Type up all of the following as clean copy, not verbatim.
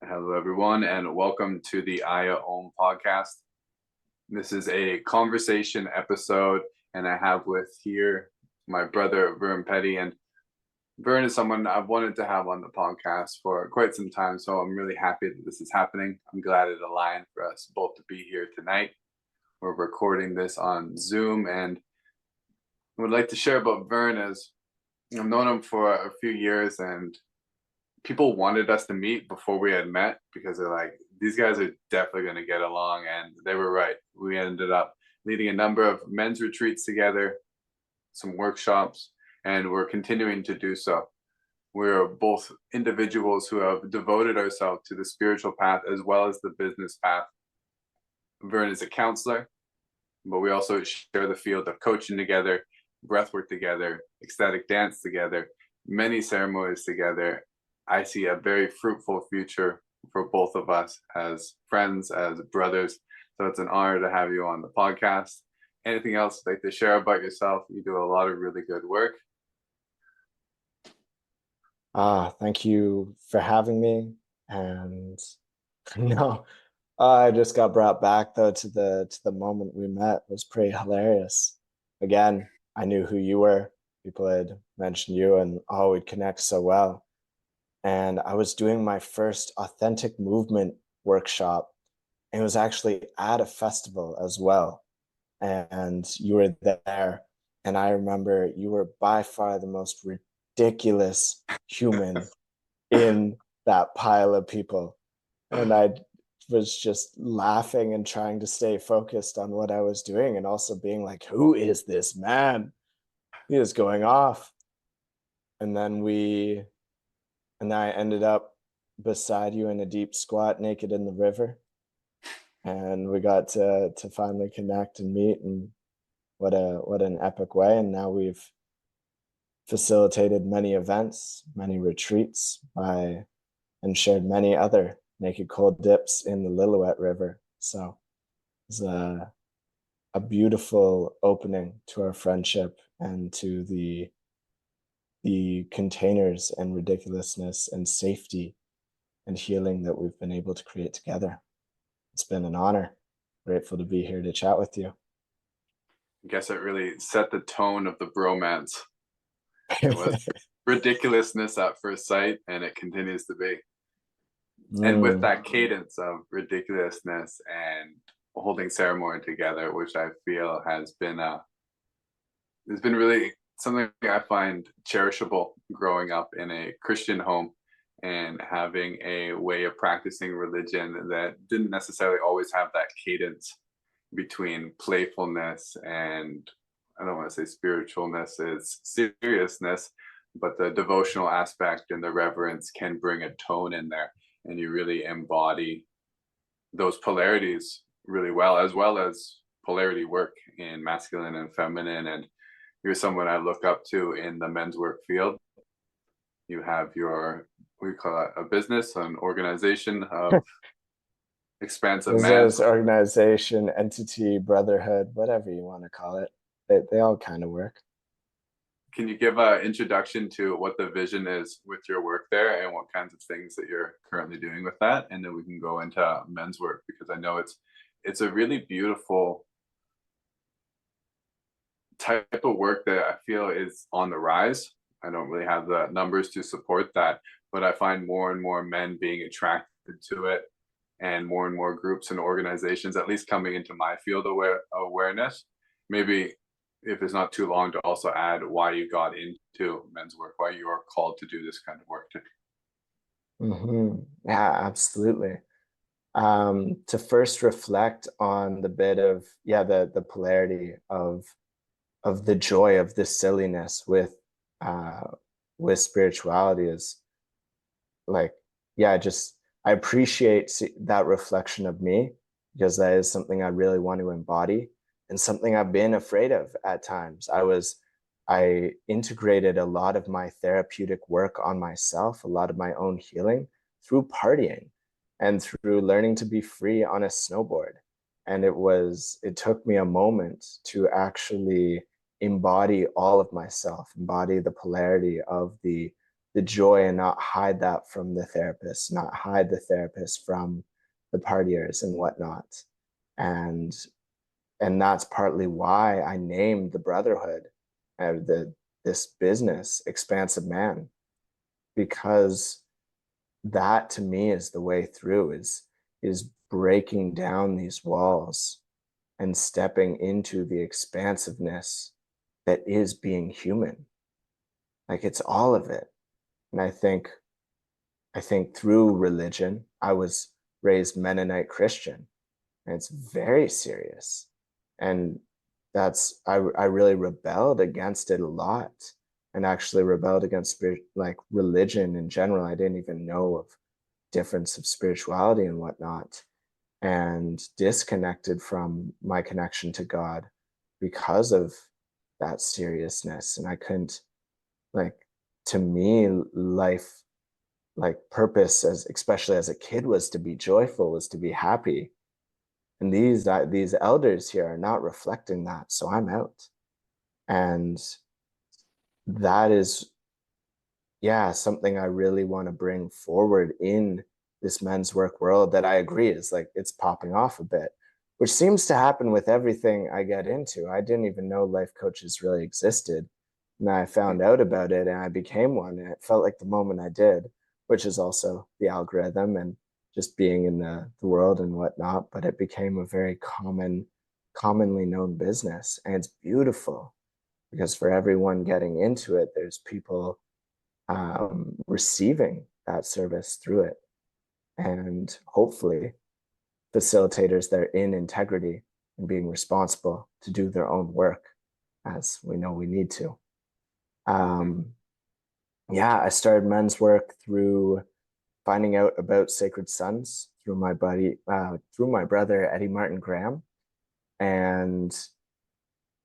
Hello, everyone, and welcome to the Aya Om podcast. This is a conversation episode, and I have with here my brother, Vern Petty. And Vern is someone I've wanted to have on the podcast for quite some time, so I'm really happy that this is happening. I'm glad it aligned for us both to be here tonight. We're recording this on Zoom, and I would like to share about Vern as I've known him for a few years, and people wanted us to meet before we had met because they're like, these guys are definitely going to get along. And they were right. We ended up leading a number of men's retreats together, some workshops, and we're continuing to do so. We're both individuals who have devoted ourselves to the spiritual path as well as the business path. Vern is a counselor, but we also share the field of coaching together, breathwork together, ecstatic dance together, many ceremonies together. I see a very fruitful future for both of us as friends, as brothers. So it's an honor to have you on the podcast. Anything else you'd like to share about yourself? You do a lot of really good work. Thank you for having me. And I just got brought back though to the moment we met. It was pretty hilarious. Again, I knew who you were. People had mentioned you and we'd connect so well. And I was doing my first authentic movement workshop. And it was actually at a festival as well. And you were there. And I remember you were by far the most ridiculous human in that pile of people. And I was just laughing and trying to stay focused on what I was doing and also being like, who is this man? He is going off. And then I ended up beside you in a deep squat, naked in the river. And we got to finally connect and meet, and what an epic way. And now we've facilitated many events, many retreats and shared many other naked cold dips in the Lillooet River. So it's a beautiful opening to our friendship and to the containers and ridiculousness and safety and healing that we've been able to create together. It's been an honor. Grateful to be here to chat with you. I guess it really set the tone of the bromance. It was ridiculousness at first sight, and it continues to be. And with that cadence of ridiculousness and holding ceremony together, which I feel has been really something I find cherishable growing up in a Christian home and having a way of practicing religion that didn't necessarily always have that cadence between playfulness and, I don't want to say spiritualness is seriousness, but the devotional aspect and the reverence can bring a tone in there, and you really embody those polarities really well as polarity work in masculine and feminine. And you're someone I look up to in the men's work field. You have your, we call it a business, an organization of Expansive Man. Business, organization, entity, brotherhood, whatever you want to call it. They all kind of work. Can you give an introduction to what the vision is with your work there and what kinds of things that you're currently doing with that? And then we can go into men's work, because I know it's a really beautiful type of work that I feel is on the rise. I don't really have the numbers to support that, but I find more and more men being attracted to it, and more groups and organizations, at least coming into my field awareness. Maybe if it's not too long to also add why you got into men's work, why you are called to do this kind of work too. Yeah, absolutely. To first reflect on the bit of the polarity of the joy of this silliness with spirituality is like, I appreciate that reflection of me, because that is something I really want to embody and something I've been afraid of at times. I integrated a lot of my therapeutic work on myself, a lot of my own healing through partying and through learning to be free on a snowboard. And it took me a moment to actually embody all of myself, embody the polarity of the the joy and not hide that from the therapist, not hide the therapist from the partiers and whatnot. And that's partly why I named the brotherhood and this business Expansive Man, because that to me is the way through, is breaking down these walls and stepping into the expansiveness that is being human. Like, it's all of it. And I think through religion, I was raised Mennonite Christian, and it's very serious. And I really rebelled against it a lot, and actually rebelled against like religion in general. I didn't even know of difference of spirituality and whatnot, and disconnected from my connection to God because of that seriousness. And I couldn't, like, to me, life, like purpose, as especially as a kid, was to be joyful, was to be happy. And these elders here are not reflecting that, so I'm out. And that is, yeah, something I really want to bring forward in this men's work world, that I agree is like, it's popping off a bit, which seems to happen with everything I get into. I didn't even know life coaches really existed. And I found out about it and I became one. And it felt like the moment I did, which is also the algorithm and just being in the world and whatnot. But it became a very commonly known business. And it's beautiful because for everyone getting into it, there's people receiving that service through it. And hopefully facilitators that are in integrity and being responsible to do their own work, as we know we need to. Yeah, I started men's work through finding out about Sacred Sons through my brother Eddie Martin Graham, and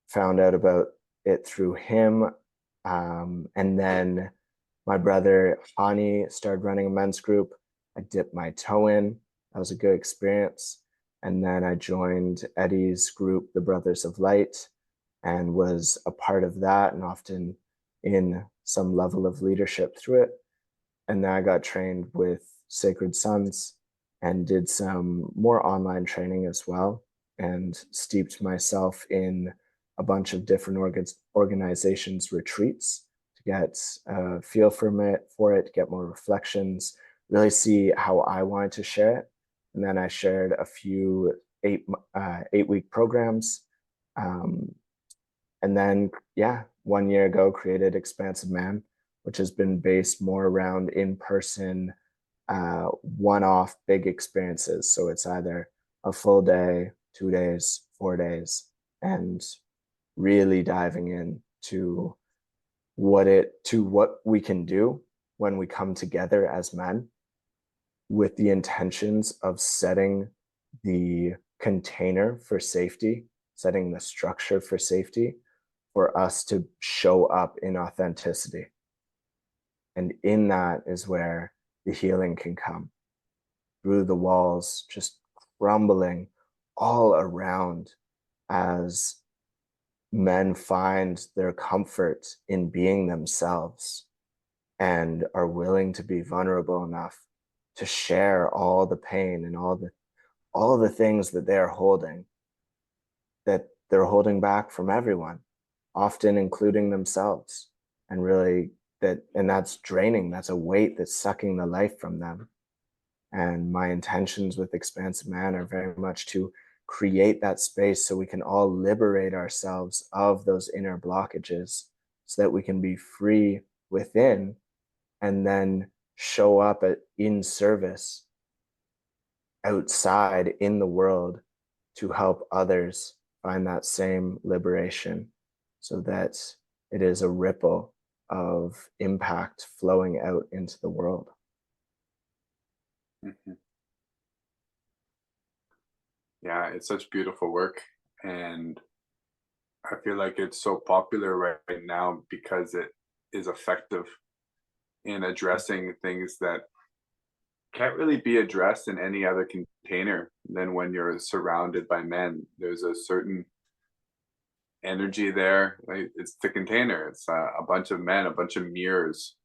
found out about it through him. And then my brother Hani started running a men's group. I dipped my toe in. That was a good experience. And then I joined Eddie's group, the Brothers of Light, and was a part of that and often in some level of leadership through it. And then I got trained with Sacred Sons and did some more online training as well, and steeped myself in a bunch of different organizations' retreats to get a feel for it, get more reflections, really see how I wanted to share it. And then I shared a few 8-week programs. And then, yeah, 1 year ago, created Expansive Man, which has been based more around in-person, one-off big experiences. So it's either a full day, 2 days, 4 days, and really diving in to what we can do when we come together as men, with the intentions of setting the container for safety, setting the structure for safety, for us to show up in authenticity. And in that is where the healing can come, through the walls just crumbling all around, as men find their comfort in being themselves and are willing to be vulnerable enough to share all the pain and all the things that they're holding back from everyone, often including themselves. And really, that's draining. That's a weight that's sucking the life from them. And my intentions with Expansive Man are very much to create that space so we can all liberate ourselves of those inner blockages, so that we can be free within, and then show up in service outside in the world to help others find that same liberation, so that it is a ripple of impact flowing out into the world. Mm-hmm. Yeah, it's such beautiful work, and I feel like it's so popular right now because it is effective in addressing things that can't really be addressed in any other container than when you're surrounded by men. There's a certain energy there. Right? It's the container. It's a bunch of men, a bunch of mirrors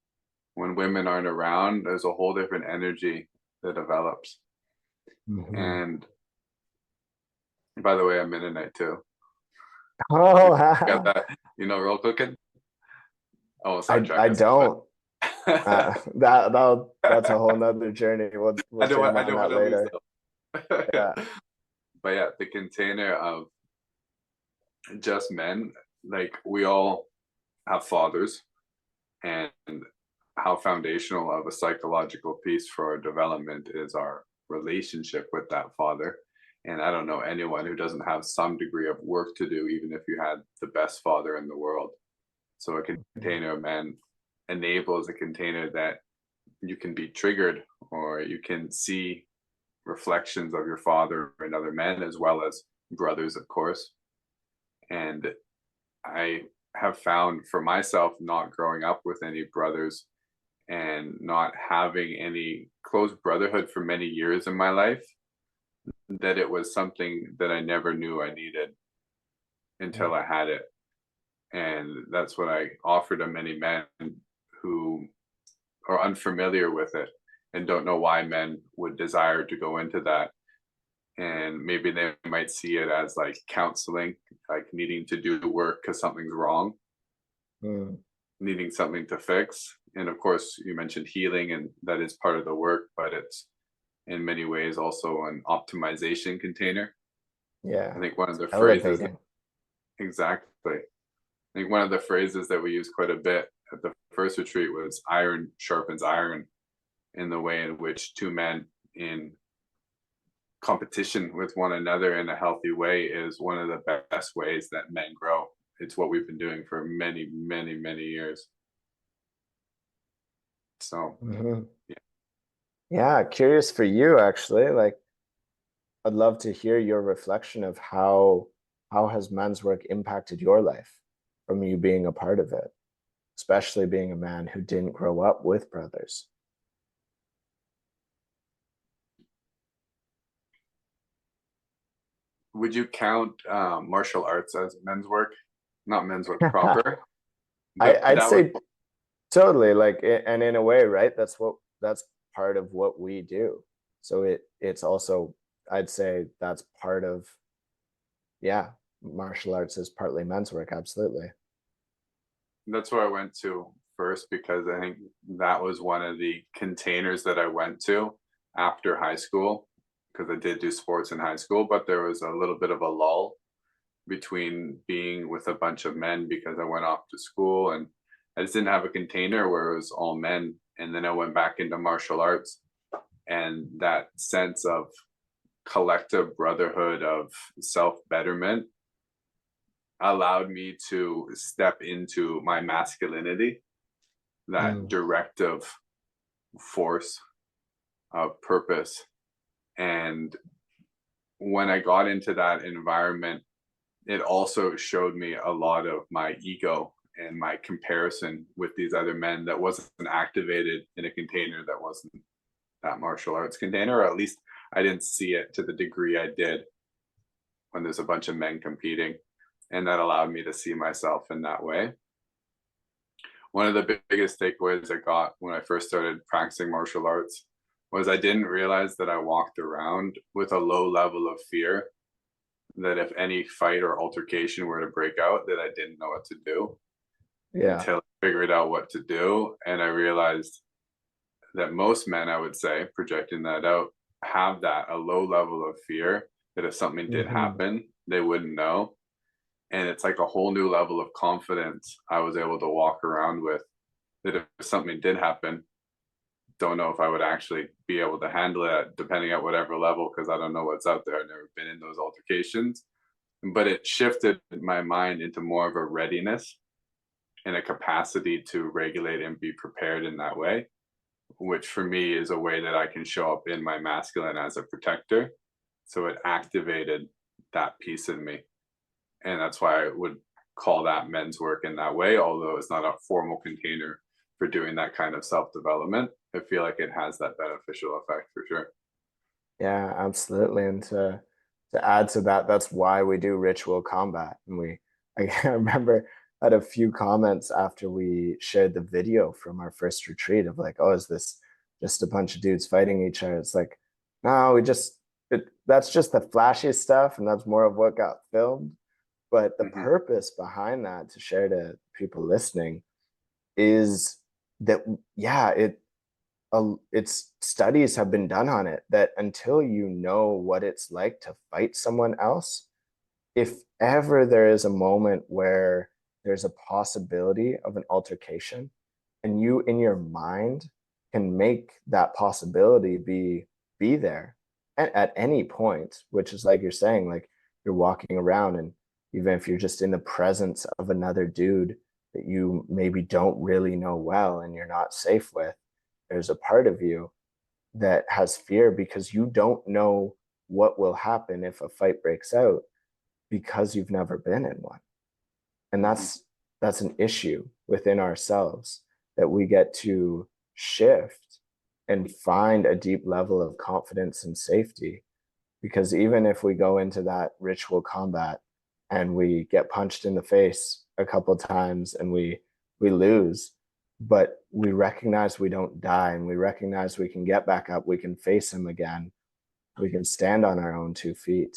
when women aren't around, there's a whole different energy that develops. Mhm. And by the way, I'm Mennonite too. Got Oh, that, real cooking? Oh, I sidetrack us. But don't. That's a whole nother journey. We'll jam I on don't that want to lose later. them. Yeah. But yeah, the container of just men, like we all have fathers, and how foundational of a psychological piece for our development is our relationship with that father. And I don't know anyone who doesn't have some degree of work to do, even if you had the best father in the world. So a Mhm. container of men enables a container that you can be triggered, or you can see reflections of your father and other men, as well as brothers, of course. And I have found for myself, not growing up with any brothers and not having any close brotherhood for many years in my life, that it was something that I never knew I needed until I had it. And that's what I offer to many men who are unfamiliar with it and don't know why men would desire to go into that. And maybe they might see it as like counseling, like needing to do the work because something's wrong, Mm. needing something to fix. And of course, you mentioned healing, and that is part of the work, but it's in many ways also an optimization container. I Yeah. think one of It's the phrases elevating. exactly. I think one of the phrases that we use quite a bit at the first retreat was iron sharpens iron, in the way in which two men in competition with one another in a healthy way is one of the best ways that men grow. It's what we've been doing for many, many, many years. So, Mhm. yeah. Yeah, curious for you actually. Like, I'd love to hear your reflection of how has men's work impacted your life from you being a part of it, especially being a man who didn't grow up with brothers. Would you count martial arts as men's work? Not men's work proper, but I'd that would. say totally, like, and in a way, right? That's part of what we do. So it's also, I'd say that's part of, yeah, martial arts is partly men's work, absolutely. That's where I went to first, because I think that was one of the containers that I went to after high school, because I did do sports in high school, but there was a little bit of a lull between being with a bunch of men because I went off to school, and I just didn't have a container where it was all men. And then I went back into martial arts, and that sense of collective brotherhood of self betterment allowed me to step into my masculinity, that Mm, directive force of purpose. And when I got into that environment, it also showed me a lot of my ego and my comparison with these other men that wasn't activated in a container that wasn't that martial arts container, or at least I didn't see it to the degree I did when there's a bunch of men competing. And that allowed me to see myself in that way. One of the biggest takeaways I got when I first started practicing martial arts was I didn't realize that I walked around with a low level of fear, that if any fight or altercation were to break out, that I didn't know what to do yeah. until I figured out what to do. And I realized that most men, I would say, projecting that out, have that a low level of fear that if something did Hmm. happen, they wouldn't know. And it's like a whole new level of confidence I was able to walk around with, that if something did happen, don't know if I would actually be able to handle it, depending at whatever level, because I don't know what's out there. I've never been in those altercations. But it shifted my mind into more of a readiness and a capacity to regulate and be prepared in that way, which for me is a way that I can show up in my masculine as a protector. So it activated that piece in me. And that's why I would call that men's work in that way, although it's not a formal container for doing that kind of self development. I feel like it has that beneficial effect for sure. Yeah, absolutely. And to add to that, that's why we do ritual combat. And I remember had a few comments after we shared the video from our first retreat of like, oh, is this just a bunch of dudes fighting each other? It's like, no, that's just the flashy stuff, and that's more of what got filmed. But the purpose behind that, to share to people listening, is that, yeah, it's studies have been done on it that until you know what it's like to fight someone else, if ever there is a moment where there's a possibility of an altercation, and you in your mind can make that possibility be there at any point, which is like you're saying, like you're walking around, and even if you're just in the presence of another dude that you maybe don't really know well and you're not safe with, there's a part of you that has fear because you don't know what will happen if a fight breaks out, because you've never been in one. And that's an issue within ourselves that we get to shift and find a deep level of confidence and safety. Because even if we go into that ritual combat and we get punched in the face a couple times and we lose, but we recognize we don't die, and we recognize we can get back up, we can face him again, we can stand on our own 2 feet,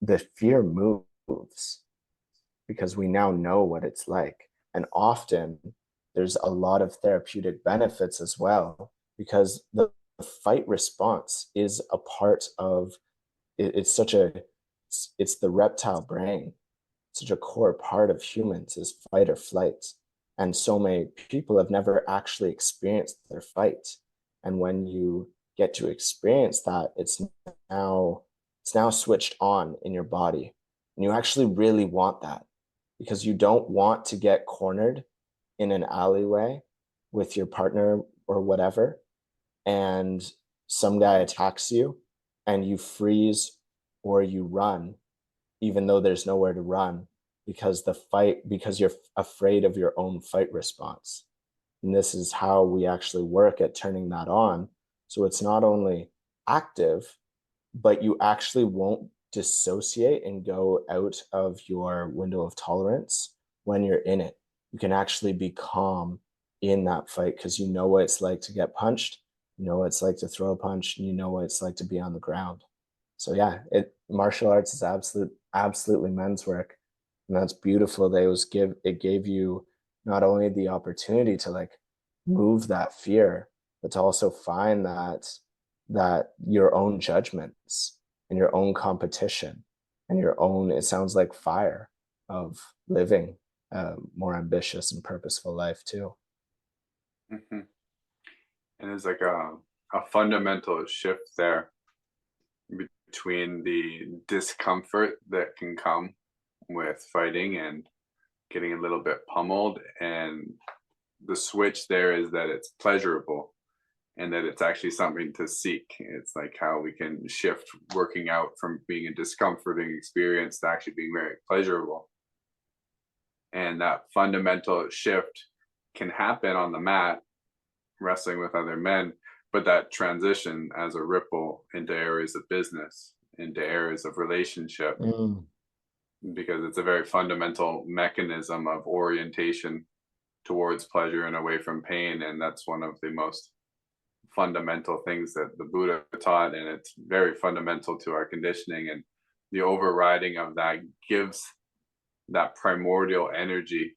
the fear moves because we now know what it's like. And often there's a lot of therapeutic benefits as well, because the fight response is a part of it. It's the reptile brain, such a core part of humans is fight or flight. And so many people have never actually experienced their fight. And when you get to experience that, it's now switched on in your body. And you actually really want that, because you don't want to get cornered in an alleyway with your partner or whatever, and some guy attacks you and you freeze or you run, even though there's nowhere to run, because you're afraid of your own fight response. And this is how we actually work at turning that on. So it's not only active, but you actually won't dissociate and go out of your window of tolerance when you're in it. You can actually be calm in that fight because you know what it's like to get punched, you know what it's like to throw a punch, and you know what it's like to be on the ground. So yeah, martial arts is absolutely men's work. And that's beautiful. It gave you not only the opportunity to like move that fear, but to also find that your own judgments and your own competition and your own, it sounds like, fire of living a more ambitious and purposeful life too. And it's like a fundamental shift there between the discomfort that can come with fighting and getting a little bit pummeled, and the switch there is that it's pleasurable and that it's actually something to seek. It's like how we can shift working out from being a discomforting experience to actually being very pleasurable. And that fundamental shift can happen on the mat, wrestling with other men, but that transition as a ripple into areas of business, into areas of relationship, because it's a very fundamental mechanism of orientation towards pleasure and away from pain. And that's one of the most fundamental things that the Buddha taught, and it's very fundamental to our conditioning. And the overriding of that gives that primordial energy,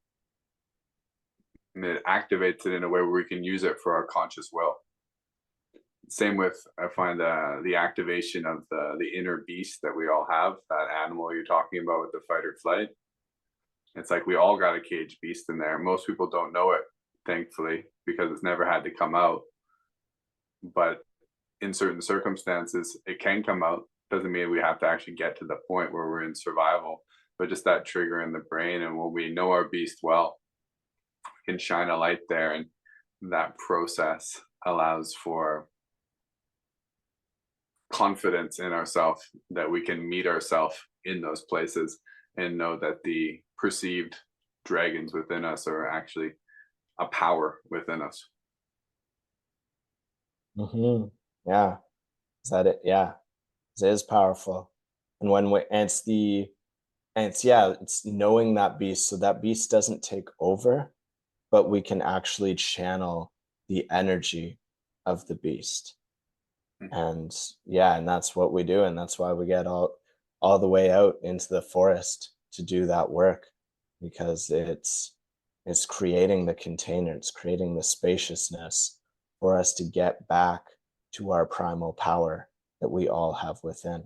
and it activates it in a way where we can use it for our conscious will. Same with, I find, the activation of the inner beast that we all have, that animal you're talking about with the fight or flight. It's like we all got a cage beast in there. Most people don't know it, thankfully, because it's never had to come out. But in certain circumstances, it can come out. Doesn't mean we have to actually get to the point where we're in survival, but just that trigger in the brain. And when we know our beast well, we can shine a light there. And that process allows for confidence in ourselves, that we can meet ourselves in those places and know that the perceived dragons within us are actually a power within us. Yeah. Is that it? Yeah. It is powerful. And it's And it's knowing that beast, so that beast doesn't take over, but we can actually channel the energy of the beast. And and that's what we do, and that's why we get all the way out into the forest to do that work, because it's creating the container, it's creating the spaciousness for us to get back to our primal power that we all have within.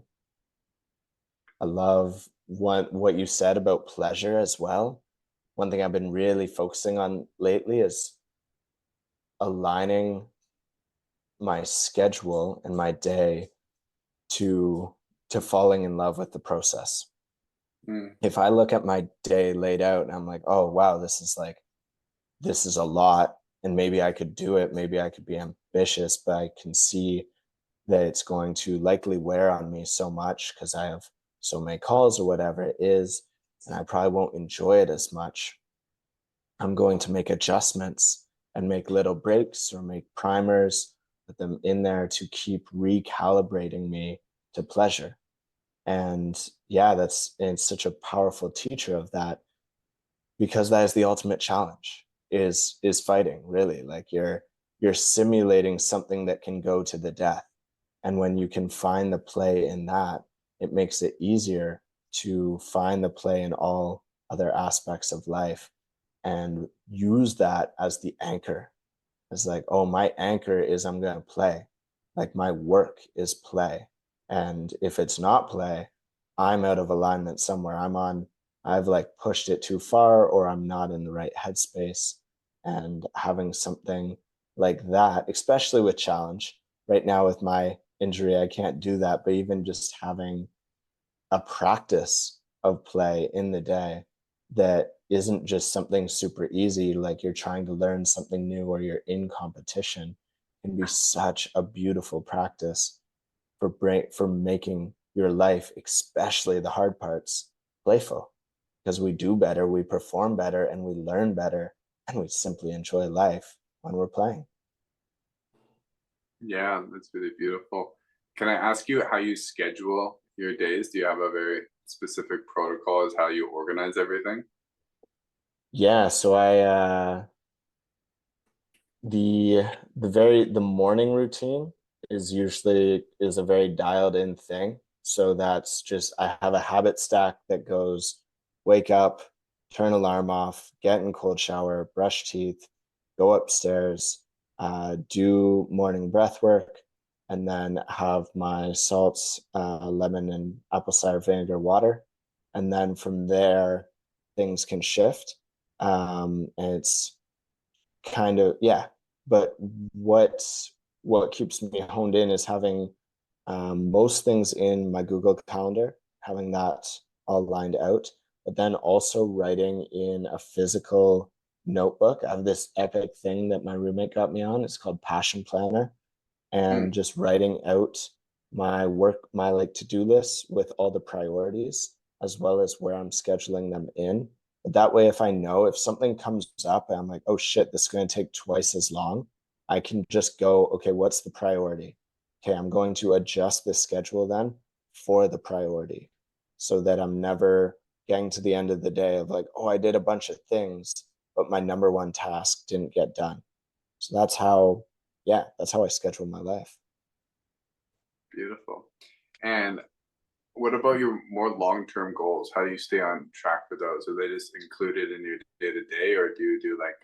I love what you said about pleasure as well. One thing I've been really focusing on lately is aligning my schedule and my day to falling in love with the process. If I look at my day laid out and I'm like, oh wow, this is a lot, and maybe I could do it, maybe I could be ambitious, but I can see that it's going to likely wear on me so much because I have so many calls or whatever it is, and I probably won't enjoy it as much. I'm going to make adjustments and make little breaks or make primers, put them in there to keep recalibrating me to pleasure. And it's such a powerful teacher of that, because that is the ultimate challenge, is fighting, really. Like you're simulating something that can go to the death. And when you can find the play in that, it makes it easier to find the play in all other aspects of life and use that as the anchor. It's like, oh, my anchor is I'm going to play. Like my work is play. And if it's not play, I'm out of alignment somewhere. I've like pushed it too far, or I'm not in the right headspace. And having something like that, especially with challenge, right now with my injury, I can't do that. But even just having a practice of play in the day that isn't just something super easy, like you're trying to learn something new or you're in competition, can be such a beautiful practice for making your life, especially the hard parts, playful. Because we do better, we perform better, and we learn better, and we simply enjoy life when we're playing. Yeah, that's really beautiful. Can I ask you how you schedule your days? Do you have a very specific protocol as how you organize everything? Yeah, so the morning routine is a very dialed in thing. So that's just, I have a habit stack that goes wake up, turn alarm off, get in cold shower, brush teeth, go upstairs, do morning breath work, and then have my salts, lemon and apple cider vinegar water. And then from there, things can shift. And it's kind of, yeah. But what keeps me honed in is having most things in my Google Calendar, having that all lined out, but then also writing in a physical notebook. I have this epic thing that my roommate got me on. It's called Passion Planner, and just writing out my work, my like to-do lists with all the priorities, as well as where I'm scheduling them in. But that way, if I know if something comes up and I'm like, oh shit, this is going to take twice as long, I can just go, okay, what's the priority? Okay, I'm going to adjust the schedule then for the priority, so that I'm never getting to the end of the day of like, oh, I did a bunch of things, but my number one task didn't get done. So that's how I schedule my life. Beautiful. And what about your more long-term goals? How do you stay on track for those? Are they just included in your day-to-day, or do you do like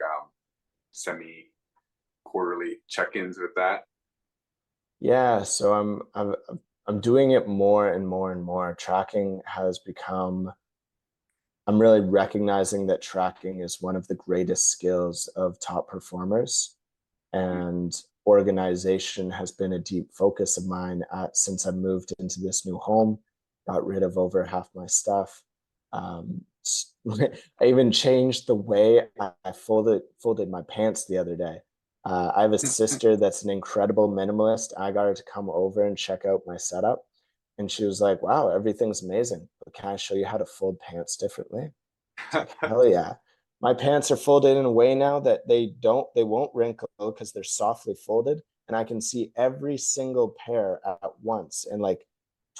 semi-quarterly check-ins with that? Yeah, so I'm doing it more and more and more. Tracking has become, I'm really recognizing that tracking is one of the greatest skills of top performers, and organization has been a deep focus of mine since I moved into this new home, got rid of over half my stuff. I even changed the way I folded my pants the other day. I have a sister that's an incredible minimalist. I got her to come over and check out my setup, and she was like, wow, everything's amazing, but can I show you how to fold pants differently? Hell yeah. My pants are folded in a way now that they won't wrinkle because they're softly folded, and I can see every single pair at once. And like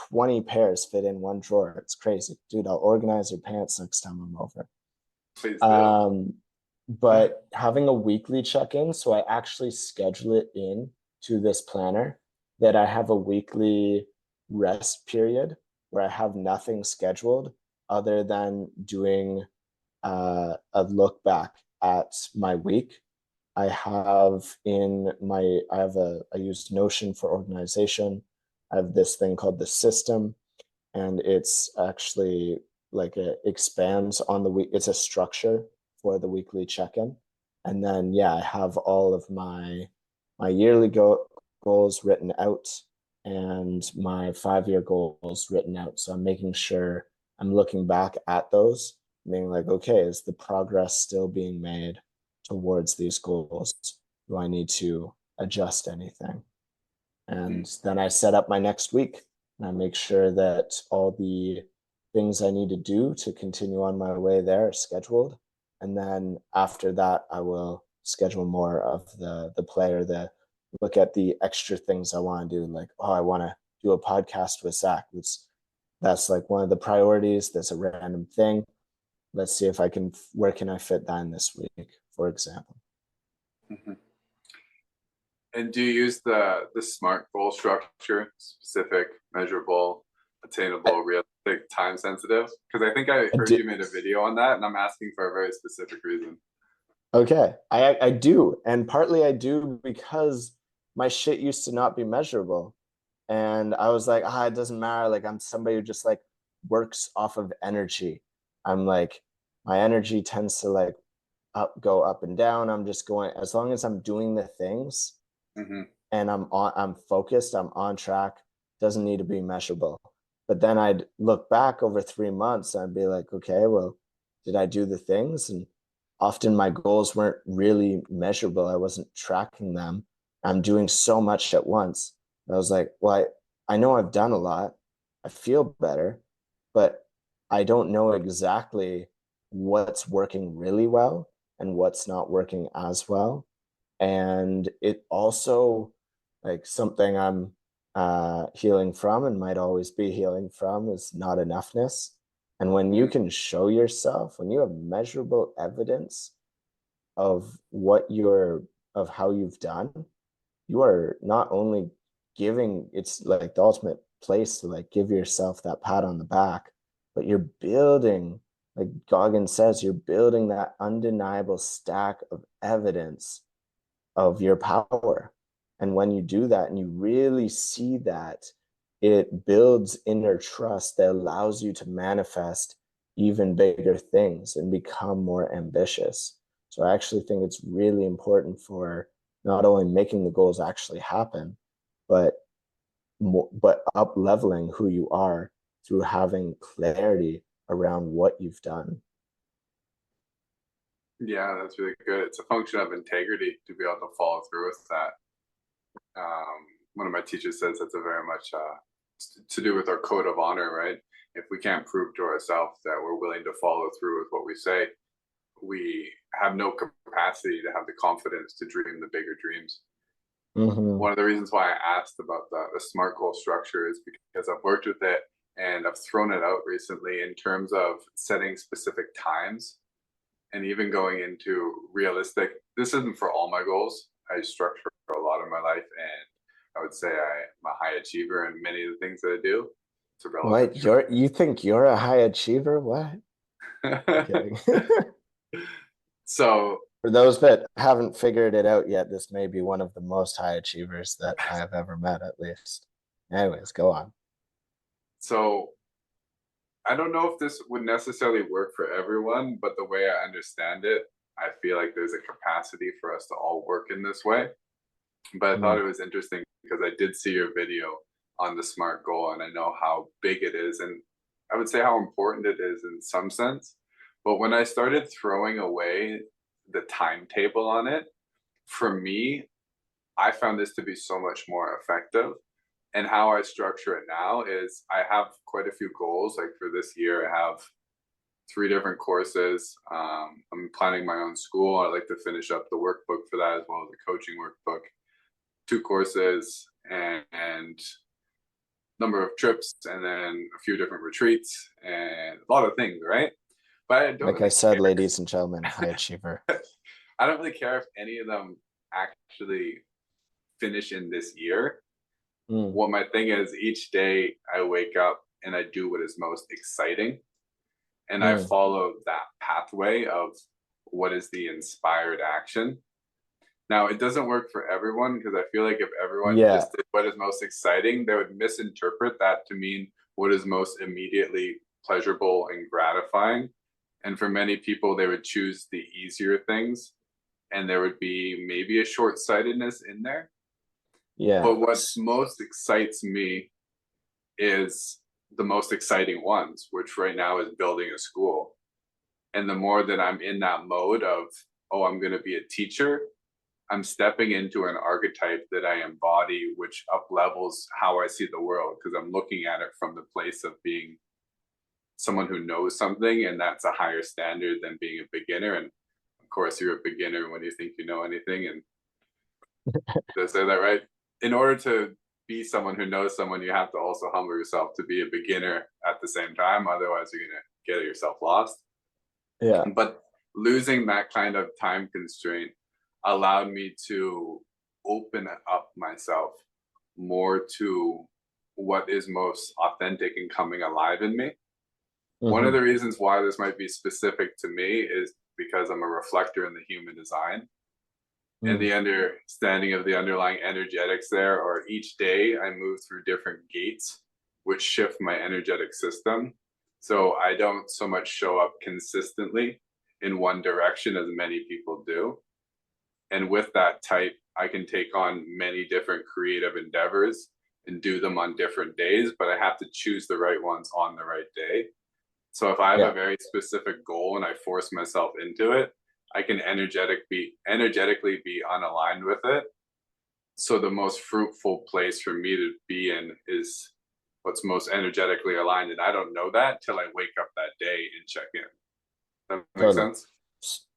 20 pairs fit in one drawer. It's crazy. Dude, I'll organize your pants next time I'm over. Please do. But having a weekly check-in, so I actually schedule it in to this planner that I have a weekly rest period where I have nothing scheduled other than doing a look back at my week. I used Notion for organization. I have this thing called the system, and it's actually like it expands on the week. It's a structure for the weekly check-in. And then, yeah, I have all of my yearly goals written out and my 5-year goals written out. So I'm making sure I'm looking back at those, being like, okay, is the progress still being made towards these goals? Do I need to adjust anything? And then I set up my next week and I make sure that all the things I need to do to continue on my way there are scheduled. And then after that, I will schedule more of the player, the look at the extra things I want to do. Like, oh, I want to do a podcast with Zach. That's like one of the priorities. That's a random thing. Let's see if where can I fit that in this week, for example. Mm-hmm. And do you use the SMART goal structure, specific, measurable, attainable, realistic, time sensitive? Because I think I heard you made a video on that, and I'm asking for a very specific reason. Okay, I do. And partly I do because my shit used to not be measurable. And I was like, it doesn't matter. Like, I'm somebody who just like works off of energy. I'm like, my energy tends to like go up and down. I'm just going, as long as I'm doing the things and I'm focused, I'm on track, doesn't need to be measurable. But then I'd look back over 3 months and I'd be like, okay, well, did I do the things? And often my goals weren't really measurable. I wasn't tracking them. I'm doing so much at once. I was like, well, I know I've done a lot. I feel better, but I don't know exactly what's working really well and what's not working as well. And it also, like, something I'm healing from and might always be healing from is not enoughness. And when you can show yourself, when you have measurable evidence of of how you've done, you are not only giving, it's like the ultimate place to like give yourself that pat on the back, but you're building, like Goggins says, you're building that undeniable stack of evidence of your power. And when you do that and you really see that, it builds inner trust that allows you to manifest even bigger things and become more ambitious. So I actually think it's really important for not only making the goals actually happen, but up leveling who you are through having clarity around what you've done. Yeah, that's really good. It's a function of integrity to be able to follow through with that. One of my teachers says that's a very much to do with our code of honor, right? If we can't prove to ourselves that we're willing to follow through with what we say, we have no capacity to have the confidence to dream the bigger dreams. One of the reasons why I asked about the SMART goal structure is because I've worked with it and I've thrown it out recently in terms of setting specific times and even going into realistic. This isn't for all my goals. I structure a lot of my life, and I would say I'm a high achiever in many of the things that I do. It's a relative. What, you think you're a high achiever? What? Kidding. So for those that haven't figured it out yet, this may be one of the most high achievers that I have ever met, at least. Anyways, go on. So I don't know if this would necessarily work for everyone, but the way I understand it, I feel like there's a capacity for us to all work in this way. But I thought it was interesting because I did see your video on the SMART goal and I know how big it is. And I would say how important it is in some sense. But when I started throwing away the timetable on it, for me, I found this to be so much more effective. And how I structure it now is I have quite a few goals. Like for this year, I have 3 different courses. I'm planning my own school. I like to finish up the workbook for that as well as the coaching workbook. 2 courses and number of trips and then a few different retreats and a lot of things, right? But I don't Like I really said, care. ladies and gentlemen, high achiever. I don't really care if any of them actually finish in this year. Mm, What my thing is, each day I wake up and I do what is most exciting, and I mm. follow that pathway of what is the inspired action. Now, it doesn't work for everyone because I feel like if everyone Yeah, just did what is most exciting, they would misinterpret that to mean what is most immediately pleasurable and gratifying. And for many people, they would choose the easier things, and there would be maybe a short sightedness in there. yeah. But what most excites me is the most exciting ones, which right now is building a school. And the more that I'm in that mode of, oh, I'm going to be a teacher, I'm stepping into an archetype that I embody, which up levels how I see the world because I'm looking at it from the place of being someone who knows something, and that's a higher standard than being a beginner. And of course, you're a beginner when you think you know anything. And did I say that right? In order to be someone who knows someone, you have to also humble yourself to be a beginner at the same time. Otherwise, you're going to get yourself lost. Yeah. But losing that kind of time constraint allowed me to open up myself more to what is most authentic and coming alive in me. One of Hmm. the reasons why this might be specific to me is because I'm a reflector in the human design, and Mm. the understanding of the underlying energetics there, or each day I move through different gates which shift my energetic system. So I don't so much show up consistently in one direction as many people do. And with that type, I can take on many different creative endeavors and do them on different days, but I have to choose the right ones on the right day. So if I have a Yeah. very specific goal and I force myself into it, I can energetically be unaligned with it. So the most fruitful place for me to be in is what's most energetically aligned. And I don't know that till I wake up that day and check in. That makes Totally. sense?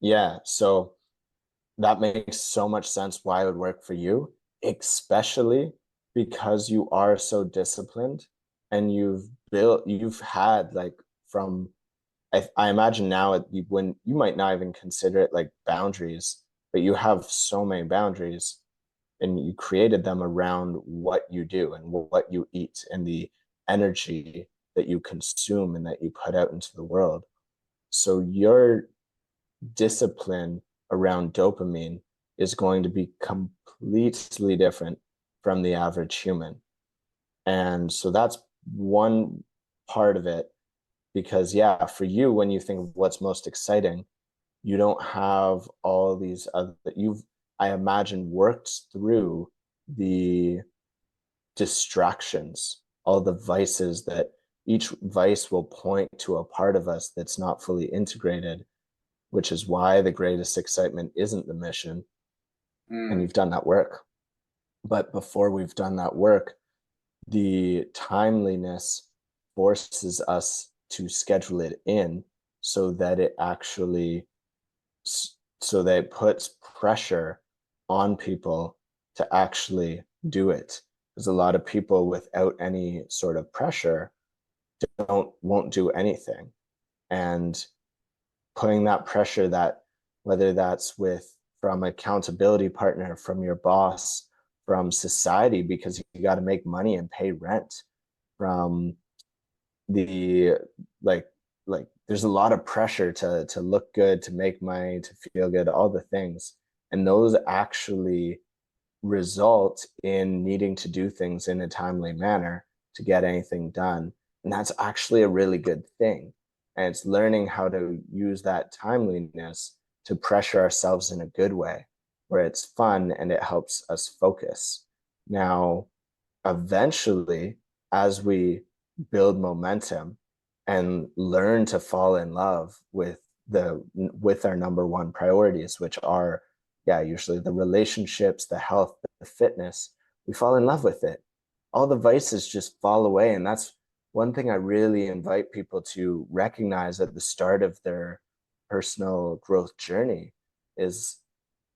Yeah. So that makes so much sense why it would work for you, especially because you are so disciplined and you've had like from, I imagine now when you might not even consider it like boundaries, but you have so many boundaries and you created them around what you do and what you eat and the energy that you consume and that you put out into the world. So your discipline around dopamine is going to be completely different from the average human. And so that's one part of it. Because, yeah, for you, when you think of what's most exciting, you don't have all these other, I imagine, worked through the distractions, all the vices that each vice will point to a part of us that's not fully integrated, which is why the greatest excitement isn't the mission. And Mm, you've done that work. But before we've done that work, the timeliness forces us to schedule it in so that it actually, so that it puts pressure on people to actually do it. Because a lot of people without any sort of pressure won't do anything. And putting that pressure, that whether that's with from accountability partner, from your boss, from society, because you got to make money and pay rent, from the like there's a lot of pressure to look good, to make money, to feel good, all the things, and those actually result in needing to do things in a timely manner to get anything done. And that's actually a really good thing. And it's learning how to use that timeliness to pressure ourselves in a good way, where it's fun and it helps us focus. Now, eventually, as we build momentum and learn to fall in love with our number one priorities, which are, yeah, usually the relationships, the health, the fitness, we fall in love with it. All the vices just fall away. And that's one thing I really invite people to recognize at the start of their personal growth journey is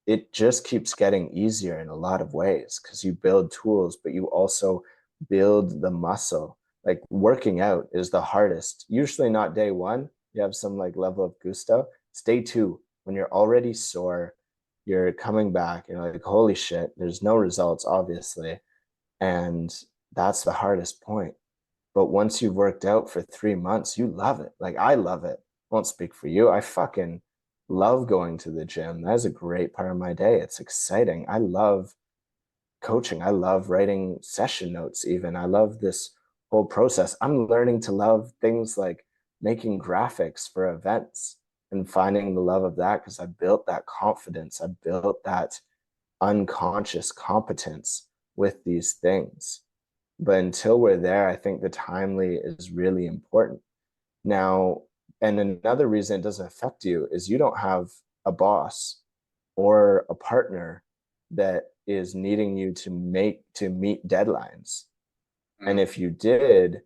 it just keeps getting easier in a lot of ways because you build tools, but you also build the muscle. Like working out is the hardest. Usually not day one. You have some like level of gusto. It's day two when you're already sore, you're coming back, you're like, holy shit, there's no results, obviously. And that's the hardest point. But once you've worked out for 3 months, you love it. Like I love it. Won't speak for you. I fucking love going to the gym. That's a great part of my day. It's exciting. I love coaching. I love writing session notes, even. I love this whole process. I'm learning to love things like making graphics for events and finding the love of that because I built that confidence. I built that unconscious competence with these things. But until we're there, I think the timely is really important. Now, and another reason it doesn't affect you is you don't have a boss or a partner that is needing you to meet deadlines. And if you did,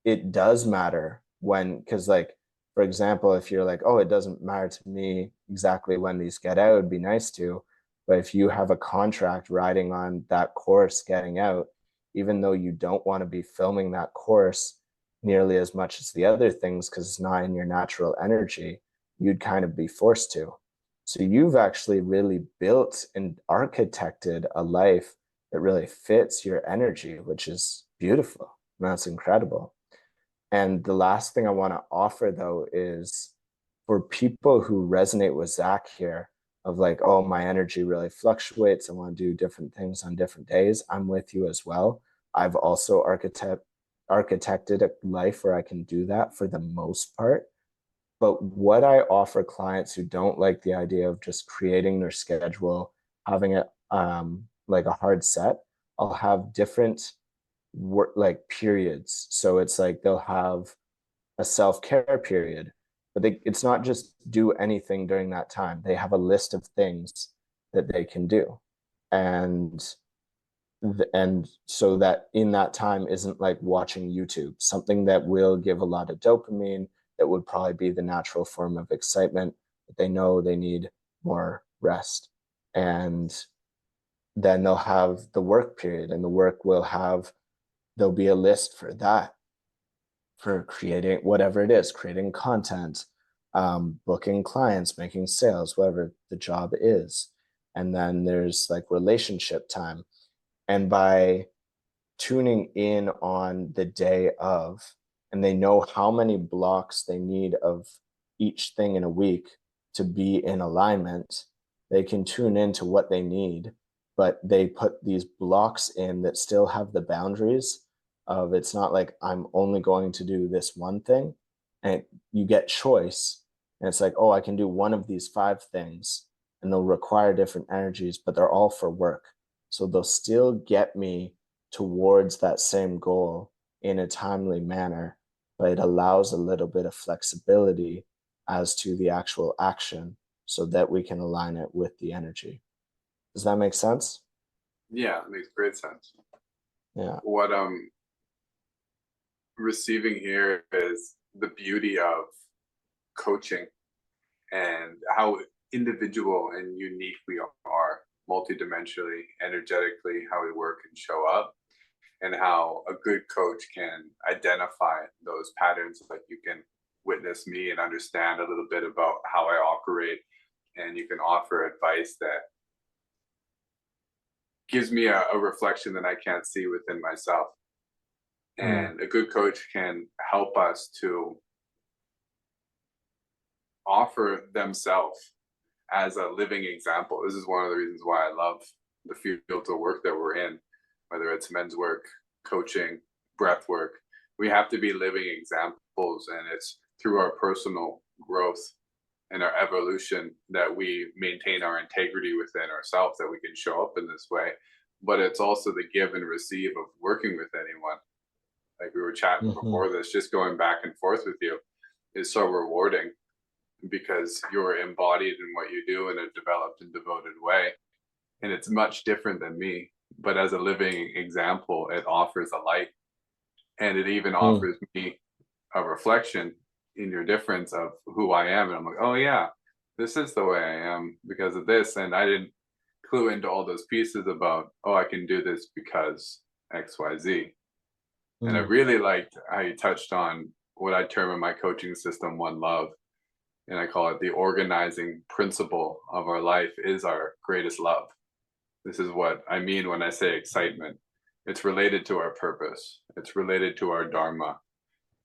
it does matter when, because like, for example, if you're like, oh, it doesn't matter to me exactly when these get out, it'd be nice to. But if you have a contract riding on that course getting out, even though you don't want to be filming that course nearly as much as the other things because it's not in your natural energy, you'd kind of be forced to. So you've actually really built and architected a life that really fits your energy, which is beautiful. And that's incredible. And the last thing I want to offer though is for people who resonate with Zach here of like, oh, my energy really fluctuates. I want to do different things on different days. I'm with you as well. I've also architected a life where I can do that for the most part. But what I offer clients who don't like the idea of just creating their schedule, having it like a hard set, I'll have different work like periods. So it's like they'll have a self-care period, but it's not just do anything during that time. They have a list of things that they can do. And and so that in that time isn't like watching YouTube, something that will give a lot of dopamine, that would probably be the natural form of excitement, but they know they need more rest. And then they'll have the work period, and the work will have, there'll be a list for that, for creating whatever it is, creating content, booking clients, making sales, whatever the job is. And then there's like relationship time. And by tuning in on the day of, and they know how many blocks they need of each thing in a week to be in alignment, they can tune into what they need, but they put these blocks in that still have the boundaries of, it's not like I'm only going to do this one thing, and you get choice, and it's like, oh, I can do one of these 5 things, and they'll require different energies, but they're all for work. So they'll still get me towards that same goal in a timely manner, but it allows a little bit of flexibility as to the actual action so that we can align it with the energy. Does that make sense? Yeah, it makes great sense. Yeah. What I'm receiving here is the beauty of coaching and how individual and unique we are, multidimensionally, energetically, how we work and show up, and how a good coach can identify those patterns. Like you can witness me and understand a little bit about how I operate, and you can offer advice that gives me a reflection that I can't see within myself. And a good coach can help us to offer themselves as a living example. This is one of the reasons why I love the fields of work that we're in, whether it's men's work, coaching, breath work. We have to be living examples, and it's through our personal growth and our evolution that we maintain our integrity within ourselves, that we can show up in this way. But it's also the give and receive of working with anyone. Like we were chatting before this, just going back and forth with you is so rewarding because you're embodied in what you do in a developed and devoted way. And it's much different than me. But as a living example, it offers a light, and it even offers me a reflection in your difference of who I am. And I'm like, oh yeah, this is the way I am because of this. And I didn't clue into all those pieces about, oh, I can do this because XYZ. And I Mm. really liked how you touched on what I term in my coaching system one love. And I call it the organizing principle of our life is our greatest love. This is what I mean when I say excitement. It's related to our purpose, it's related to our dharma.